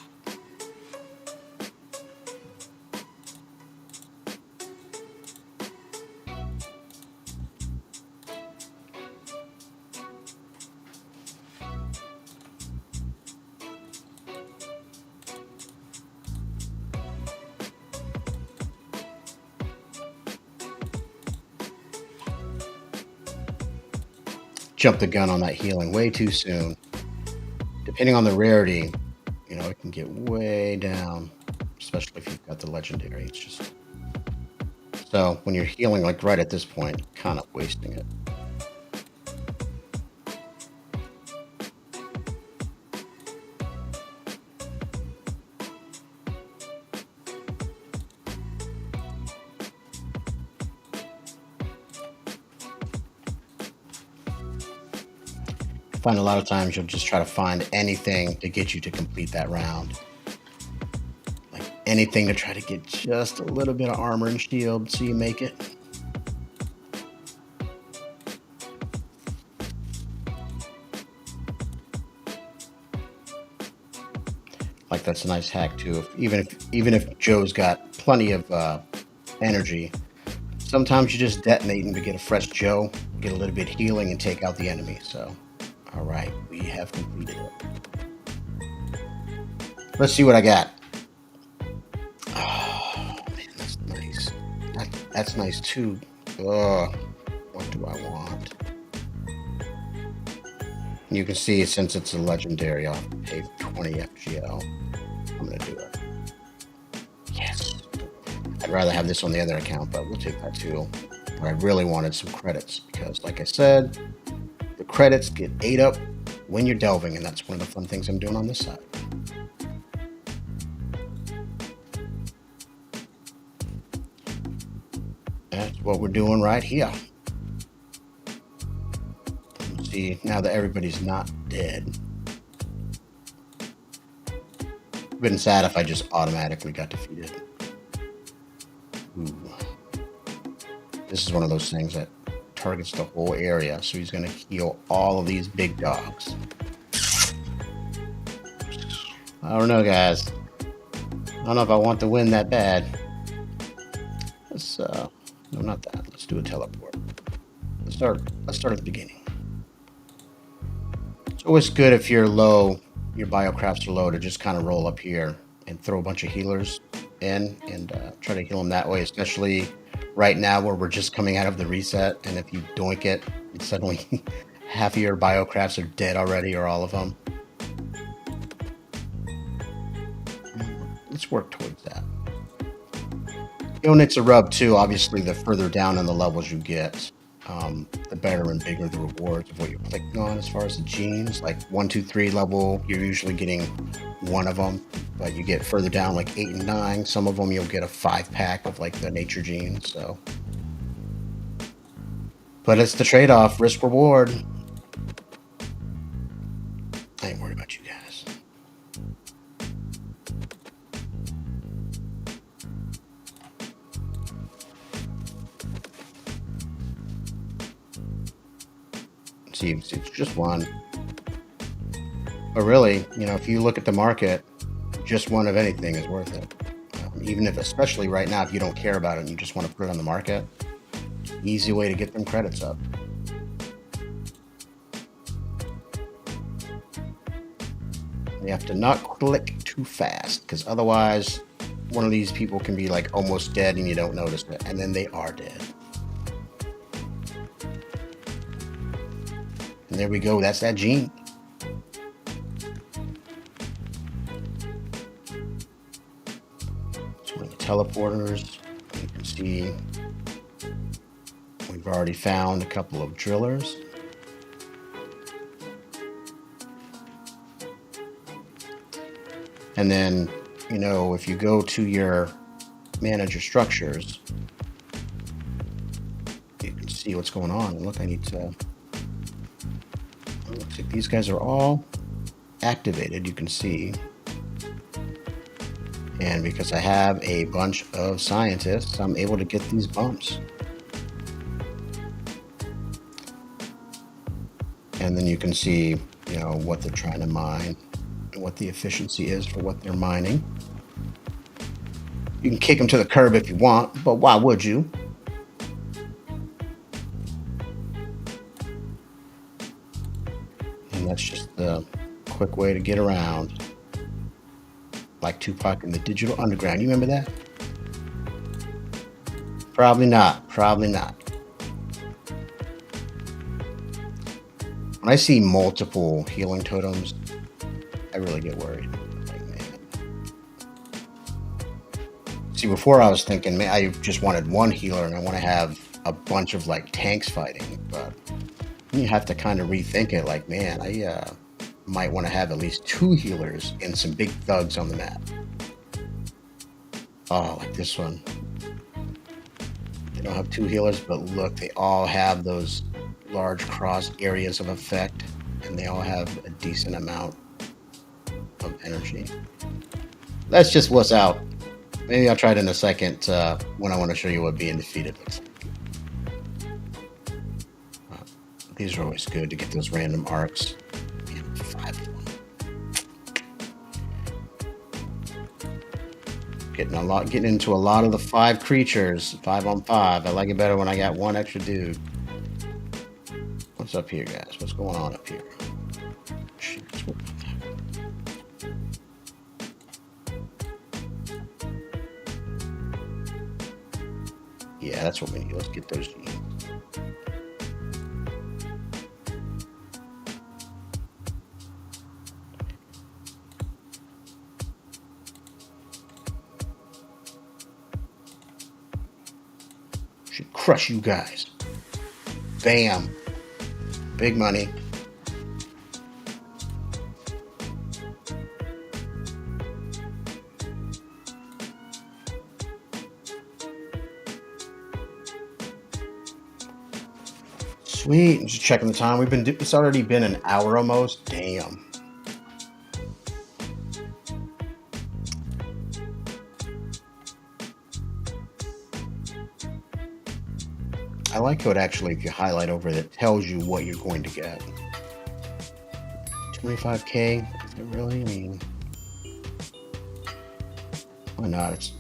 Speaker 1: Jumped the gun on that healing way too soon. Depending on the rarity, it can get way down, especially if you've got the legendary. It's just so when you're healing like right at this point, kind of wasting it. Find a lot of times you'll just try to find anything to get you to complete that round. Like anything to try to get just a little bit of armor and shield so you make it. Like that's a nice hack too. Even if Joe's got plenty of energy, sometimes you just detonate to get a fresh Joe, get a little bit healing, and take out the enemy. So, all right, we have completed it. Let's see what I got. Oh man, that's nice. That's nice too. What do I want? You can see since it's a legendary, I'll pay 20 FGL. I'm gonna do it. Yes. I'd rather have this on the other account, but we'll take that too. But I really wanted some credits because, like I said, the credits get ate up when you're delving, and that's one of the fun things I'm doing on this side. That's what we're doing right here. Let's see, now that everybody's not dead. I've been sad if I just automatically got defeated. Ooh. This is one of those things that targets the whole area, so he's going to heal all of these big dogs. I don't know, guys. I don't know if I want to win that bad. Let's no, not that. Let's do a teleport. Let's start at the beginning. It's always good if you're low, your biocrafts are low, to just kind of roll up here and throw a bunch of healers in and try to heal them that way, especially right now where we're just coming out of the reset, and if you doink it, suddenly half of your biocrafts are dead already, or all of them. Let's work towards that. It's a rub too. Obviously, the further down in the levels you get, the better and bigger the rewards of what you're clicking on as far as the genes. Like 1, 2, 3 level, you're usually getting one of them, but you get further down like 8 and 9. Some of them you'll get a 5-pack of like the nature genes. So, but it's the trade-off, risk reward. I ain't worried about you guys. See, it's just one. But really, if you look at the market, just one of anything is worth it. Even if, especially right now, if you don't care about it and you just want to put it on the market, easy way to get them credits up. You have to not click too fast, because otherwise one of these people can be like almost dead and you don't notice it, and then they are dead. And there we go, that's that gene. So with the teleporters, you can see we've already found a couple of drillers. And then, if you go to your manager structures, you can see what's going on. Look, I need to... Looks like these guys are all activated, you can see. And because I have a bunch of scientists, I'm able to get these bumps. And then you can see, what they're trying to mine, and what the efficiency is for what they're mining. You can kick them to the curb if you want, but why would you? And that's just the quick way to get around. Like Tupac in the Digital Underground. You remember that? Probably not. Probably not. When I see multiple healing totems, I really get worried. Like, man. See, before I was thinking, man, I just wanted one healer and I want to have a bunch of like tanks fighting, but you have to kind of rethink it. Like, man, I might want to have at least 2 healers and some big thugs on the map. Oh, like this one. They don't have 2 healers, but look, they all have those large cross areas of effect, and they all have a decent amount of energy. That's just what's out. Maybe I'll try it in a second when I want to show you what being defeated looks like. These are always good to get those random arcs. 5 of them. Getting into a lot of the 5 creatures, 5 on 5. I like it better when I got 1 extra dude. What's up here, guys? What's going on up here? Yeah, that's what we need. Let's get those genes. Should crush you guys. Bam. Big money. Sweet. I'm just checking the time. It's already been an hour almost. Damn. I like how it actually, if you highlight over it, it tells you what you're going to get. 25K? Is it really? I mean, why not? It's,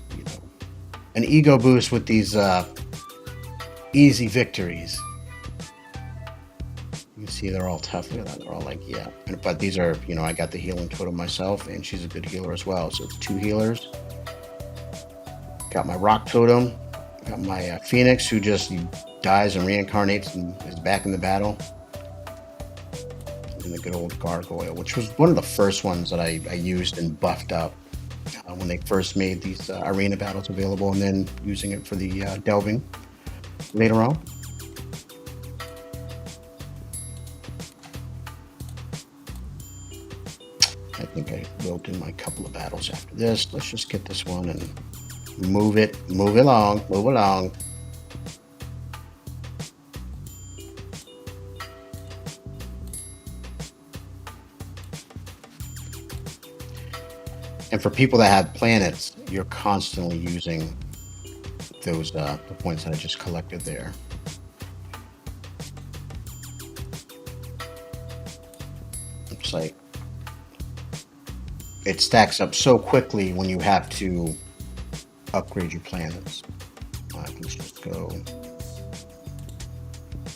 Speaker 1: an ego boost with these easy victories. You can see they're all tough. Look at that. They're all like, yeah. But these are, I got the healing totem myself, and she's a good healer as well. So it's 2 healers. Got my rock totem. Got my phoenix, who just dies and reincarnates and is back in the battle. And the good old gargoyle, which was one of the first ones that I used and buffed up when they first made these arena battles available, and then using it for the delving later on. I think I will do my couple of battles after this. Let's just get this one and move along. And for people that have planets, you're constantly using those the points that I just collected there. It's like it stacks up so quickly when you have to upgrade your planets. Let's just go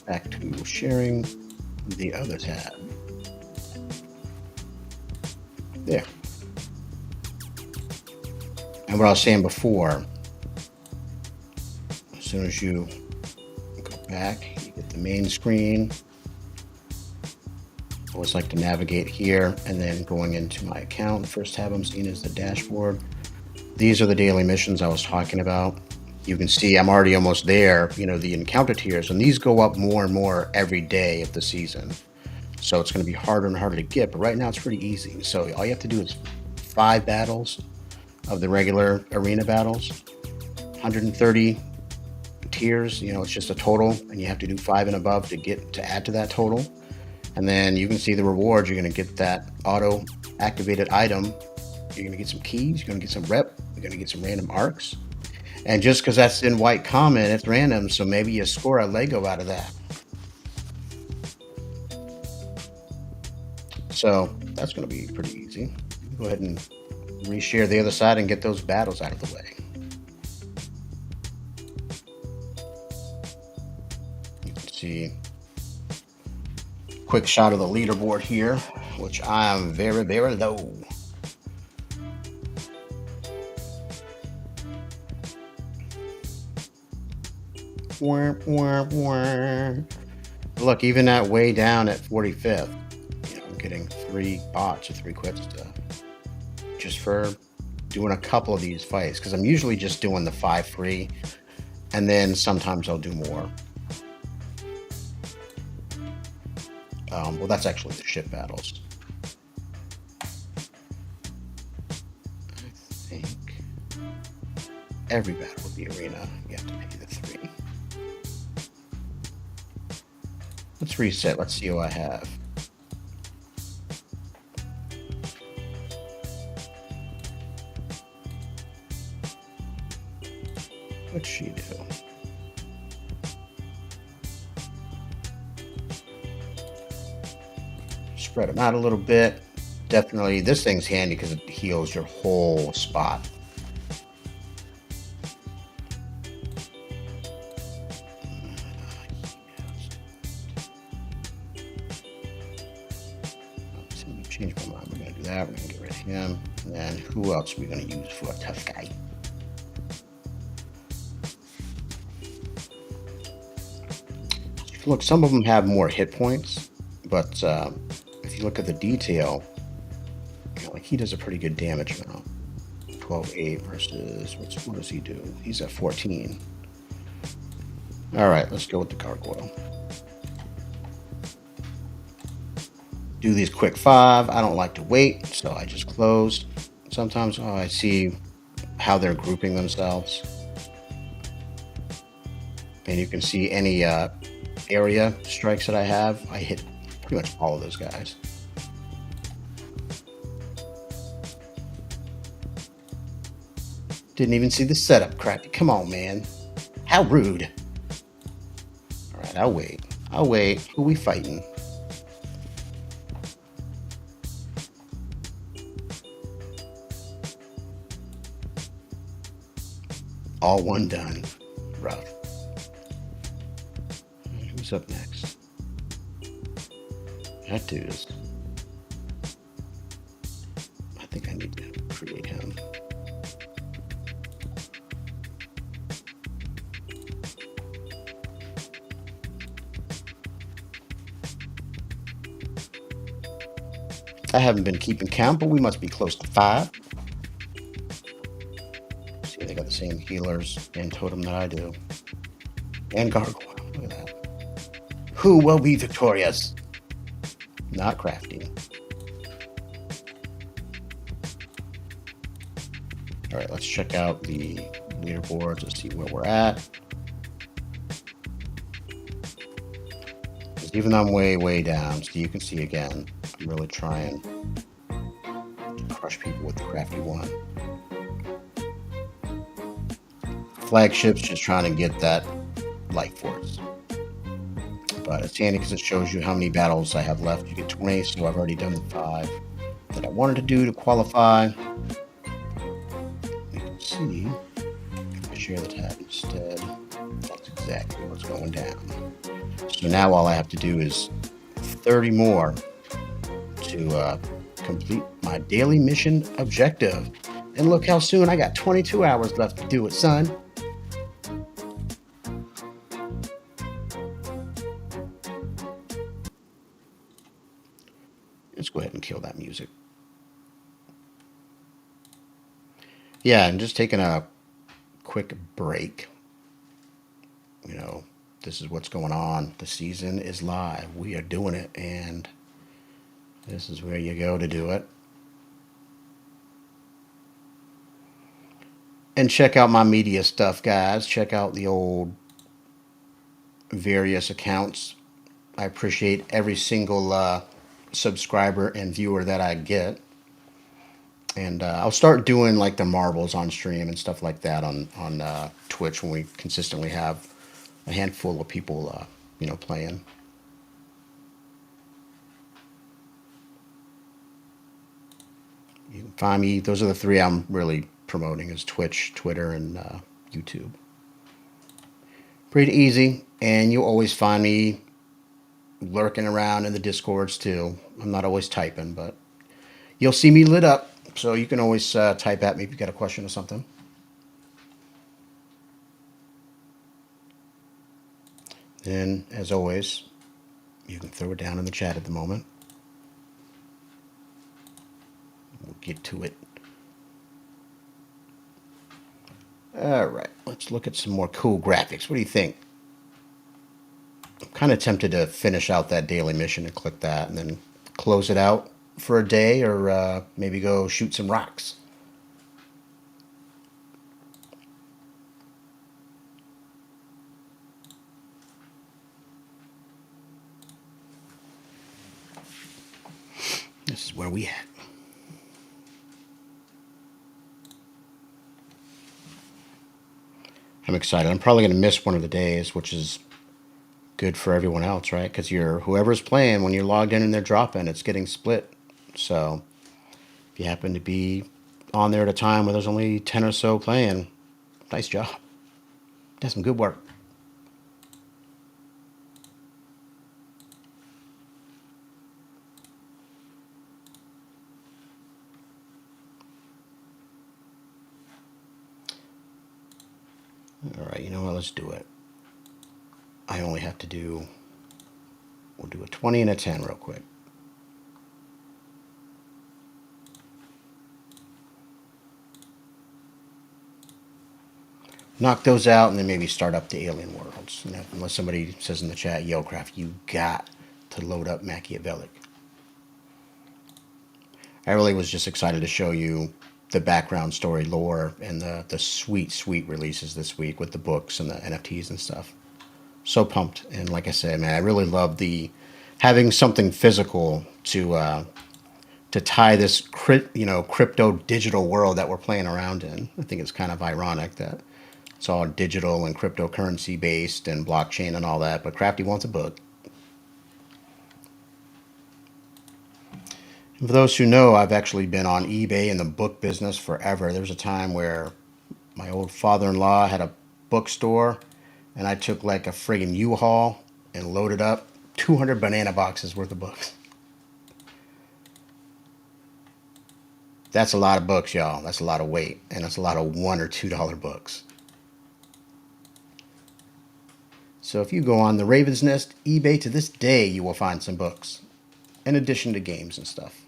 Speaker 1: back to sharing the other tab. There. And what I was saying before, as soon as you go back, you get the main screen. I always like to navigate here, and then going into my account. The first tab I'm seeing is the dashboard. These are the daily missions I was talking about. You can see I'm already almost there, the encounter tiers, and these go up more and more every day of the season. So it's going to be harder and harder to get, but right now it's pretty easy. So all you have to do is 5 battles of the regular arena battles, 130 tiers, it's just a total, and you have to do 5 and above to add to that total. And then you can see the rewards. You're going to get that auto activated item. You're going to get some keys. You're going to get some rep. You're going to get some random arcs. And just because that's in white common, it's random, so maybe you score a Lego out of that. So that's going to be pretty easy. Go ahead and reshare the other side and get those battles out of the way. You can see quick shot of the leaderboard here, which I am very, very low. Look, even that way down at 45th, I'm getting 3 bots or 3 quits just for doing a couple of these fights, because I'm usually just doing the 5 free, and then sometimes I'll do more. Well, that's actually the ship battles. I think every battle with the arena, you have to pay the 3. Let's reset. Let's see who I have. What's she do? Spread them out a little bit. Definitely, this thing's handy because it heals your whole spot. that. We're going to get rid of him. And then who else are we going to use for a tough guy? Look, some of them have more hit points, but if you look at the detail, like he does a pretty good damage amount. 12-8 versus, what does he do? He's at 14. All right, let's go with the gargoyle. Do these quick 5. I don't like to wait, so I just close. Sometimes I see how they're grouping themselves. And you can see any area strikes that I have. I hit pretty much all of those guys. Didn't even see the setup, crappy. Come on, man. How rude. All right, I'll wait. I'll wait. Who we fighting? All one done. Rough. Who's up next? That dude is... I think I need to create him. I haven't been keeping count, but we must be close to 5. See, they got the same healers and totem that I do. And gargoyle. Look at that. Who will be victorious? Not crafty. All right, let's check out the leaderboards. Let's see where we're at. Even though I'm way down, so you can see again, I'm really trying to crush people with the crafty one. Flagship's just trying to get that life force. But it's handy because it shows you how many battles I have left. You get 20, so I've already done the 5 that I wanted to do to qualify. You can see, if I share the tab instead, that's exactly what's going down. So now all I have to do is 30 more to complete my daily mission objective. And look how soon I got 22 hours left to do it, son. Let's go ahead and kill that music. Yeah, I'm just taking a quick break. You know, this is what's going on. The season is live. We are doing it, and this is where you go to do it. And check out my media stuff, guys. Check out the old various accounts. I appreciate every single subscriber and viewer that I get. And I'll start doing like the marbles on stream and stuff like that on Twitch when we consistently have a handful of people, playing. You can find me. Those are the 3 I'm really promoting: is Twitch, Twitter, and YouTube. Pretty easy, and you'll always find me lurking around in the Discords too. I'm not always typing, but you'll see me lit up, so you can always type at me if you got a question or something. And as always, you can throw it down in the chat at the moment. We'll get to it. All right, let's look at some more cool graphics. What do you think? I'm kind of tempted to finish out that daily mission and click that and then close it out for a day, or maybe go shoot some rocks. This is where we at. I'm excited. I'm probably going to miss one of the days, which is good for everyone else, right? Because whoever's playing, when you're logged in and they're dropping, it's getting split. So if you happen to be on there at a time where there's only 10 or so playing, nice job. That's some good work. All right, you know what? Let's do it. I only have to do, we'll do a 20 and a 10 real quick. Knock those out and then maybe start up the alien worlds. You know, unless somebody says in the chat, yo, Craft, you got to load up Machiavellic. I really was just excited to show you the background story lore and the sweet, sweet releases this week with the books and the NFTs and stuff. So pumped. And like I said, man, I really love the having something physical to tie this crypto digital world that we're playing around in. I think it's kind of ironic that it's all digital and cryptocurrency based and blockchain and all that, but Crafty wants a book. And for those who know, I've actually been on eBay in the book business forever. There was a time where my old father-in-law had a bookstore, and I took like a friggin' U-Haul and loaded up 200 banana boxes worth of books. That's a lot of books, y'all. That's a lot of weight, and that's a lot of $1 or $2 books. So if you go on the Raven's Nest eBay to this day, you will find some books, in addition to games and stuff.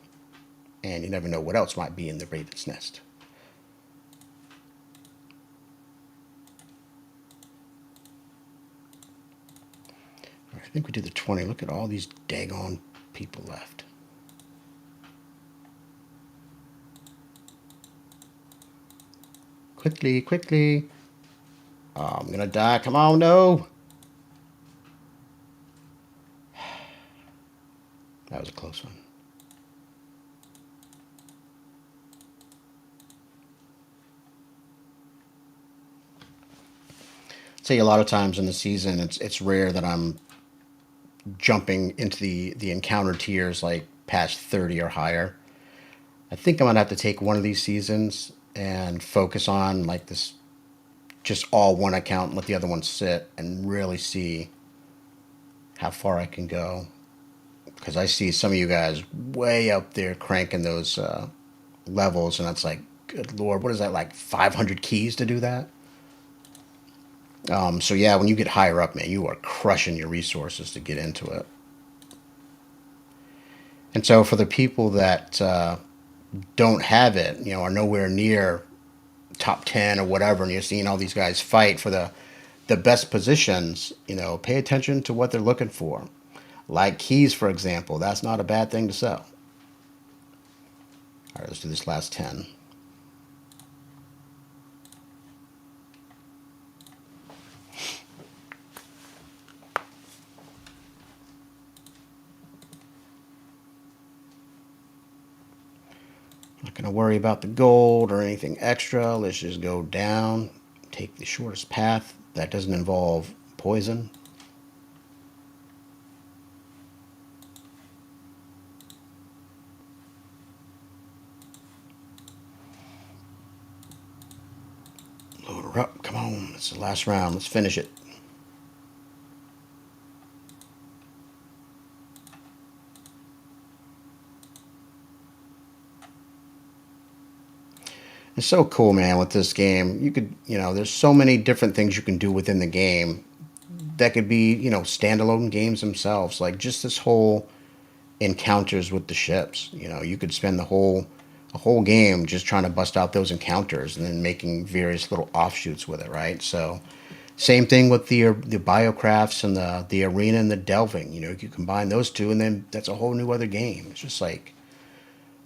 Speaker 1: And you never know what else might be in the Raven's Nest. All right, I think we did the 20. Look at all these daggone people left. Quickly, quickly. Oh, I'm gonna die. Come on, no. That was a close one. I'd say a lot of times in the season, it's rare that I'm jumping into the encounter tiers like past 30 or higher. I think I'm gonna have to take one of these seasons and focus on like this, just all one account and let the other one sit and really see how far I can go. Because I see some of you guys way up there cranking those levels, and it's like, good lord, what is that, like 500 keys to do that? So yeah, when you get higher up, man, you are crushing your resources to get into it. And so for the people that don't have it, you know, are nowhere near top 10 or whatever, and you're seeing all these guys fight for the best positions, you know, pay attention to what they're looking for. Like keys, for example, that's not a bad thing to sell. All right, let's do this last 10. Not going to worry about the gold or anything extra. Let's just go down, take the shortest path. That doesn't involve poison. Load her up. Come on. It's the last round. Let's finish it. It's so cool, man, with this game. You could, you know, there's so many different things you can do within the game that could be, you know, standalone games themselves. Like just this whole encounters with the ships. You know, you could spend a whole game just trying to bust out those encounters and then making various little offshoots with it, right? So same thing with the biocrafts and the arena and the delving. You know, you combine those two, and then that's a whole new other game. It's just like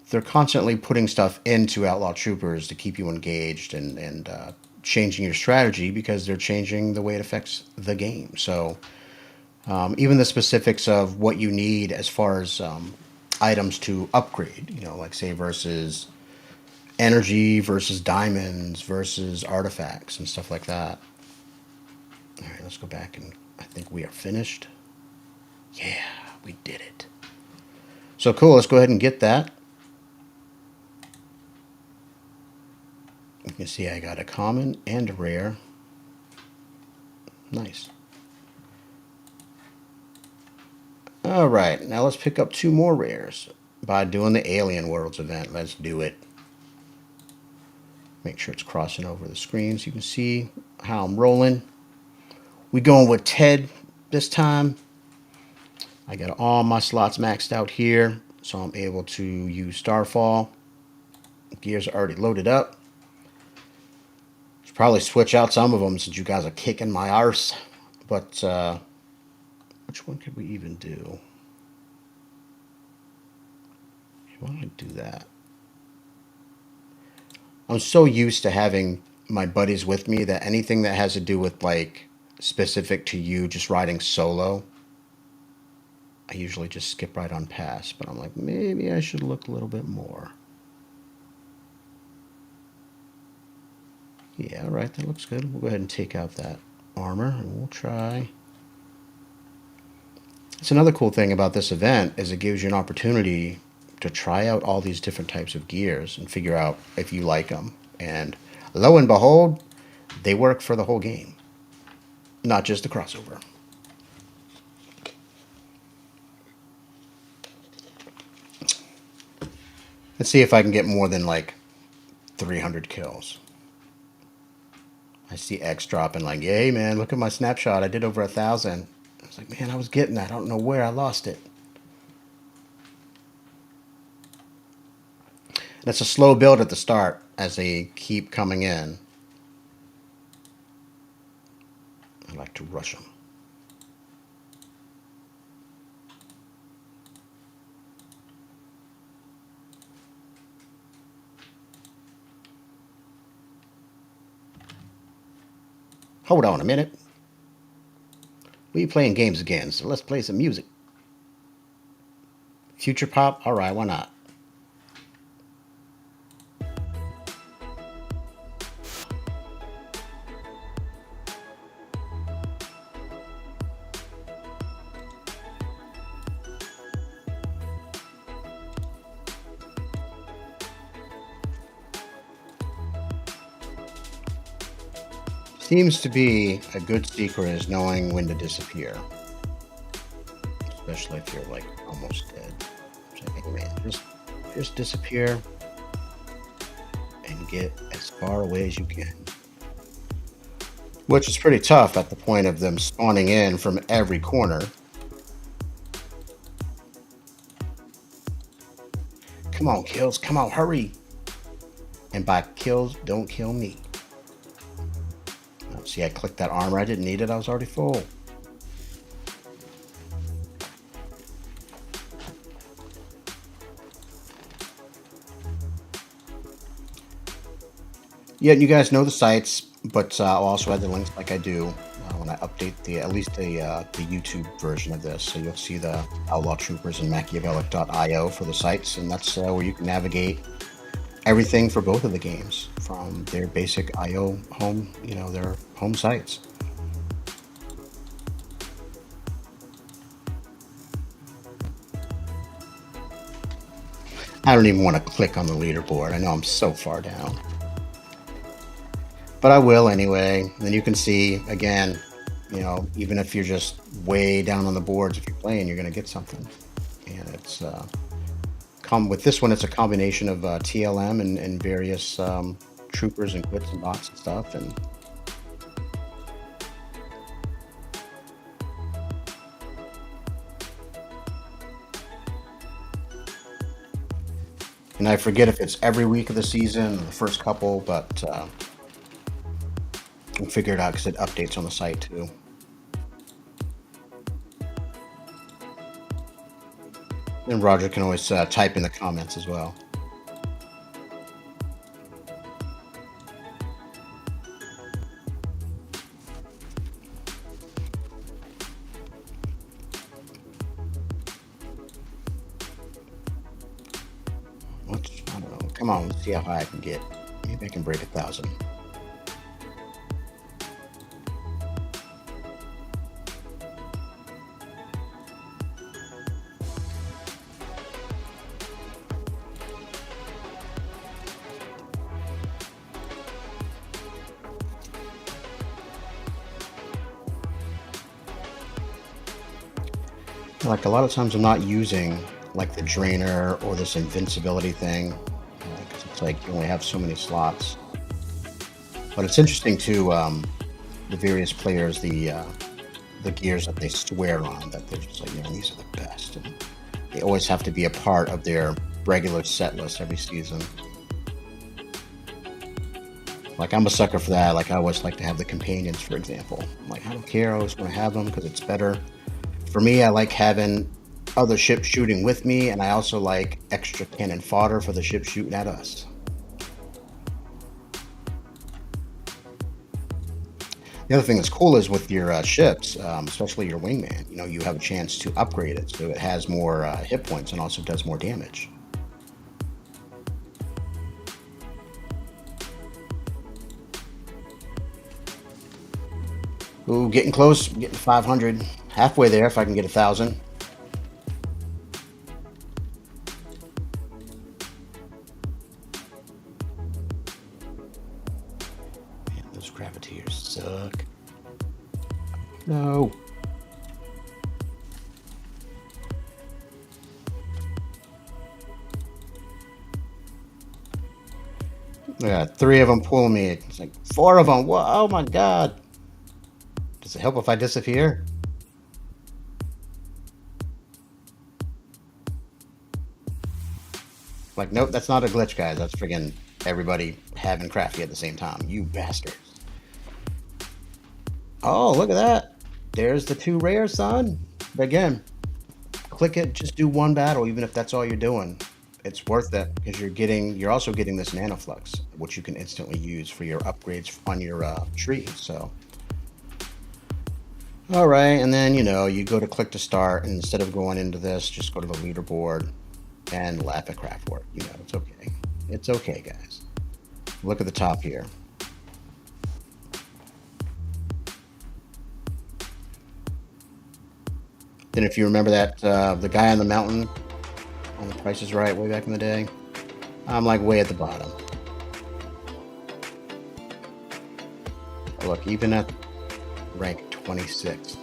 Speaker 1: they're constantly putting stuff into Outlaw Troopers to keep you engaged and changing your strategy because they're changing the way it affects the game. So even the specifics of what you need as far as items to upgrade, you know, like say versus energy versus diamonds versus artifacts and stuff like that. All right, let's go back, and I think we are finished. Yeah, we did it. So cool, let's go ahead and get that. You can see I got a common and a rare. Nice. All right, now let's pick up 2 more rares by doing the Alien Worlds event. Let's do it. Make sure it's crossing over the screen so you can see how I'm rolling. We going with Ted this time. I got all my slots maxed out here, so I'm able to use Starfall. Gears are already loaded up. Should probably switch out some of them since you guys are kicking my arse. But which one could we even do? Why don't I do that? I'm so used to having my buddies with me that anything that has to do with like specific to you just riding solo, I usually just skip right on past. But I'm like, maybe I should look a little bit more. Yeah, all right, that looks good. We'll go ahead and take out that armor and we'll try. It's another cool thing about this event is it gives you an opportunity to try out all these different types of gears and figure out if you like them. And lo and behold, they work for the whole game, not just the crossover. Let's see if I can get more than like 300 kills. I see X dropping like, yay, man, look at my snapshot. I did over 1,000. I was like, man, I was getting that. I don't know where I lost it. And it's a slow build at the start as they keep coming in. I like to rush them. Hold on a minute. We playing games again, so let's play some music. Future pop? All right, why not? Seems to be a good secret is knowing when to disappear. Especially if you're like almost dead. So, hey, man, just disappear and get as far away as you can. Which is pretty tough at the point of them spawning in from every corner. Come on, kills. Come on, hurry. And by kills, don't kill me. Oh, see, I clicked that armor. I didn't need it. I was already full. Yeah, you guys know the sites, but I'll also add the links like I do when I update at least the YouTube version of this. So you'll see the Outlaw Troopers and Machiavellic.io for the sites, and that's where you can navigate everything for both of the games from their basic IO home, their home sites. I don't even want to click on the leaderboard. I know I'm so far down. But I will anyway. Then you can see, again, even if you're just way down on the boards, if you're playing, you're going to get something. And it's with this one, it's a combination of TLM and various troopers and quits and bots and stuff. And I forget if it's every week of the season, the first couple, but we'll figure it out because it updates on the site too. And Roger can always type in the comments as well. I don't know. Come on, let's see how high I can get. Maybe I can break 1,000. Like a lot of times I'm not using like the drainer or this invincibility thing because it's like you only have so many slots. But it's interesting too, the various players, the gears that they swear on, that they're just like, man, these are the best. And they always have to be a part of their regular set list every season. Like, I'm a sucker for that. Like, I always like to have the companions, for example. Like, I don't care. I always want to have them because it's better. For me, I like having other ships shooting with me, and I also like extra cannon fodder for the ships shooting at us. The other thing that's cool is with your ships, especially your wingman, you have a chance to upgrade it so it has more hit points and also does more damage. Ooh, getting close. I'm getting 500. Halfway there if I can get 1,000. Man, those graviteers suck. No. Yeah, 3 of them pulling me. It's like 4 of them. Whoa, oh my god. Does it help if I disappear? Like, nope, that's not a glitch, guys. That's friggin' everybody having crafty at the same time. You bastards. Oh, look at that. There's the 2 rare, son. But again, click it, just do 1 battle, even if that's all you're doing. It's worth it because you're also getting this nanoflux, which you can instantly use for your upgrades on your tree. So, all right, and then you go to click to start, and instead of going into this, just go to the leaderboard and laugh at craft work. It's okay. It's okay, guys. Look at the top here. Then, if you remember that the guy on the mountain on The Price is Right way back in the day, I'm like way at the bottom. Look, even at rank 26,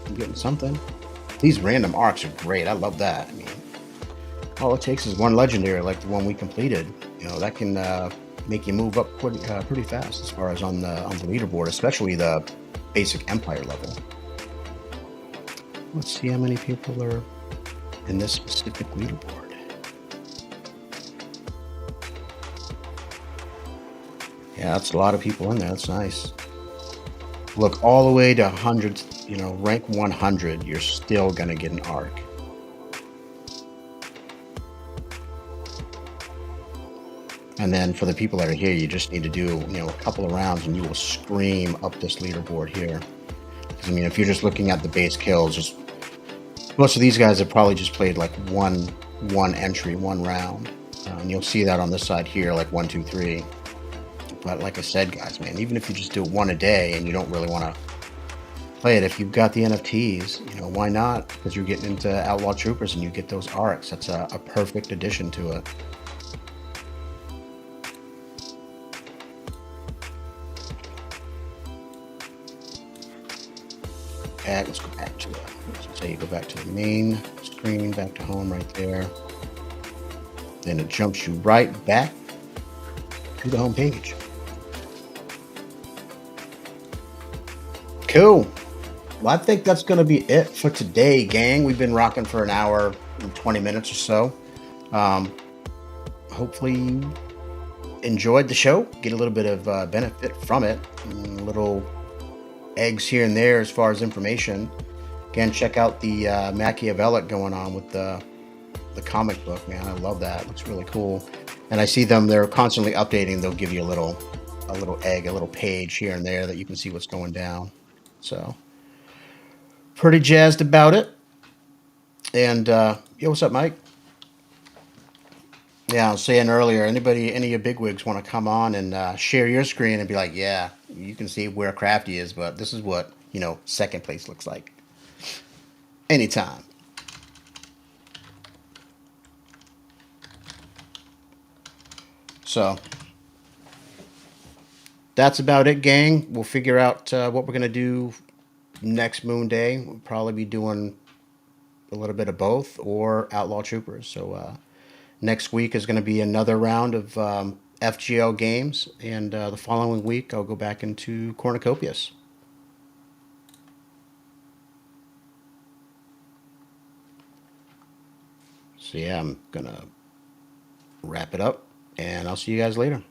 Speaker 1: I'm getting something. These random arcs are great. I love that. I mean, all it takes is 1 legendary, like the one we completed. That can make you move up pretty fast as far as on the leaderboard, especially the basic Empire level. Let's see how many people are in this specific leaderboard. Yeah, that's a lot of people in there. That's nice. Look, all the way to 100, rank 100, you're still going to get an arc. And then for the people that are here, you just need to do, a couple of rounds and you will scream up this leaderboard here. Because, I mean, if you're just looking at the base kills, most of these guys have probably just played like one entry, 1 round. And you'll see that on this side here, like 1, 2, 3. But like I said, guys, man, even if you just do 1 a day and you don't really want to play it, if you've got the NFTs, why not? Because you're getting into Outlaw Troopers and you get those arcs. That's a perfect addition to it. Let's go back to you go back to the main screen, back to home right there. Then it jumps you right back to the home page. Cool. Well, I think that's going to be it for today, gang. We've been rocking for an hour and 20 minutes or so. Hopefully you enjoyed the show, get a little bit of benefit from it, little eggs here and there as far as information. Again, check out the Machiavellic going on with the comic book, man. I love that. It looks really cool. And I see they're constantly updating. They'll give you a little egg, a little page here and there that you can see what's going down. So pretty jazzed about it. And yo, what's up, Mike? Yeah, I was saying earlier, any of your bigwigs want to come on and share your screen and be like, yeah, you can see where Crafty is, but this is what, second place looks like. Anytime. So that's about it, gang. We'll figure out what we're going to do next Moon Day. We'll probably be doing a little bit of both or Outlaw Troopers. So next week is going to be another round of FGL games, and the following week I'll go back into Cornucopias. So yeah, I'm gonna wrap it up, and I'll see you guys later.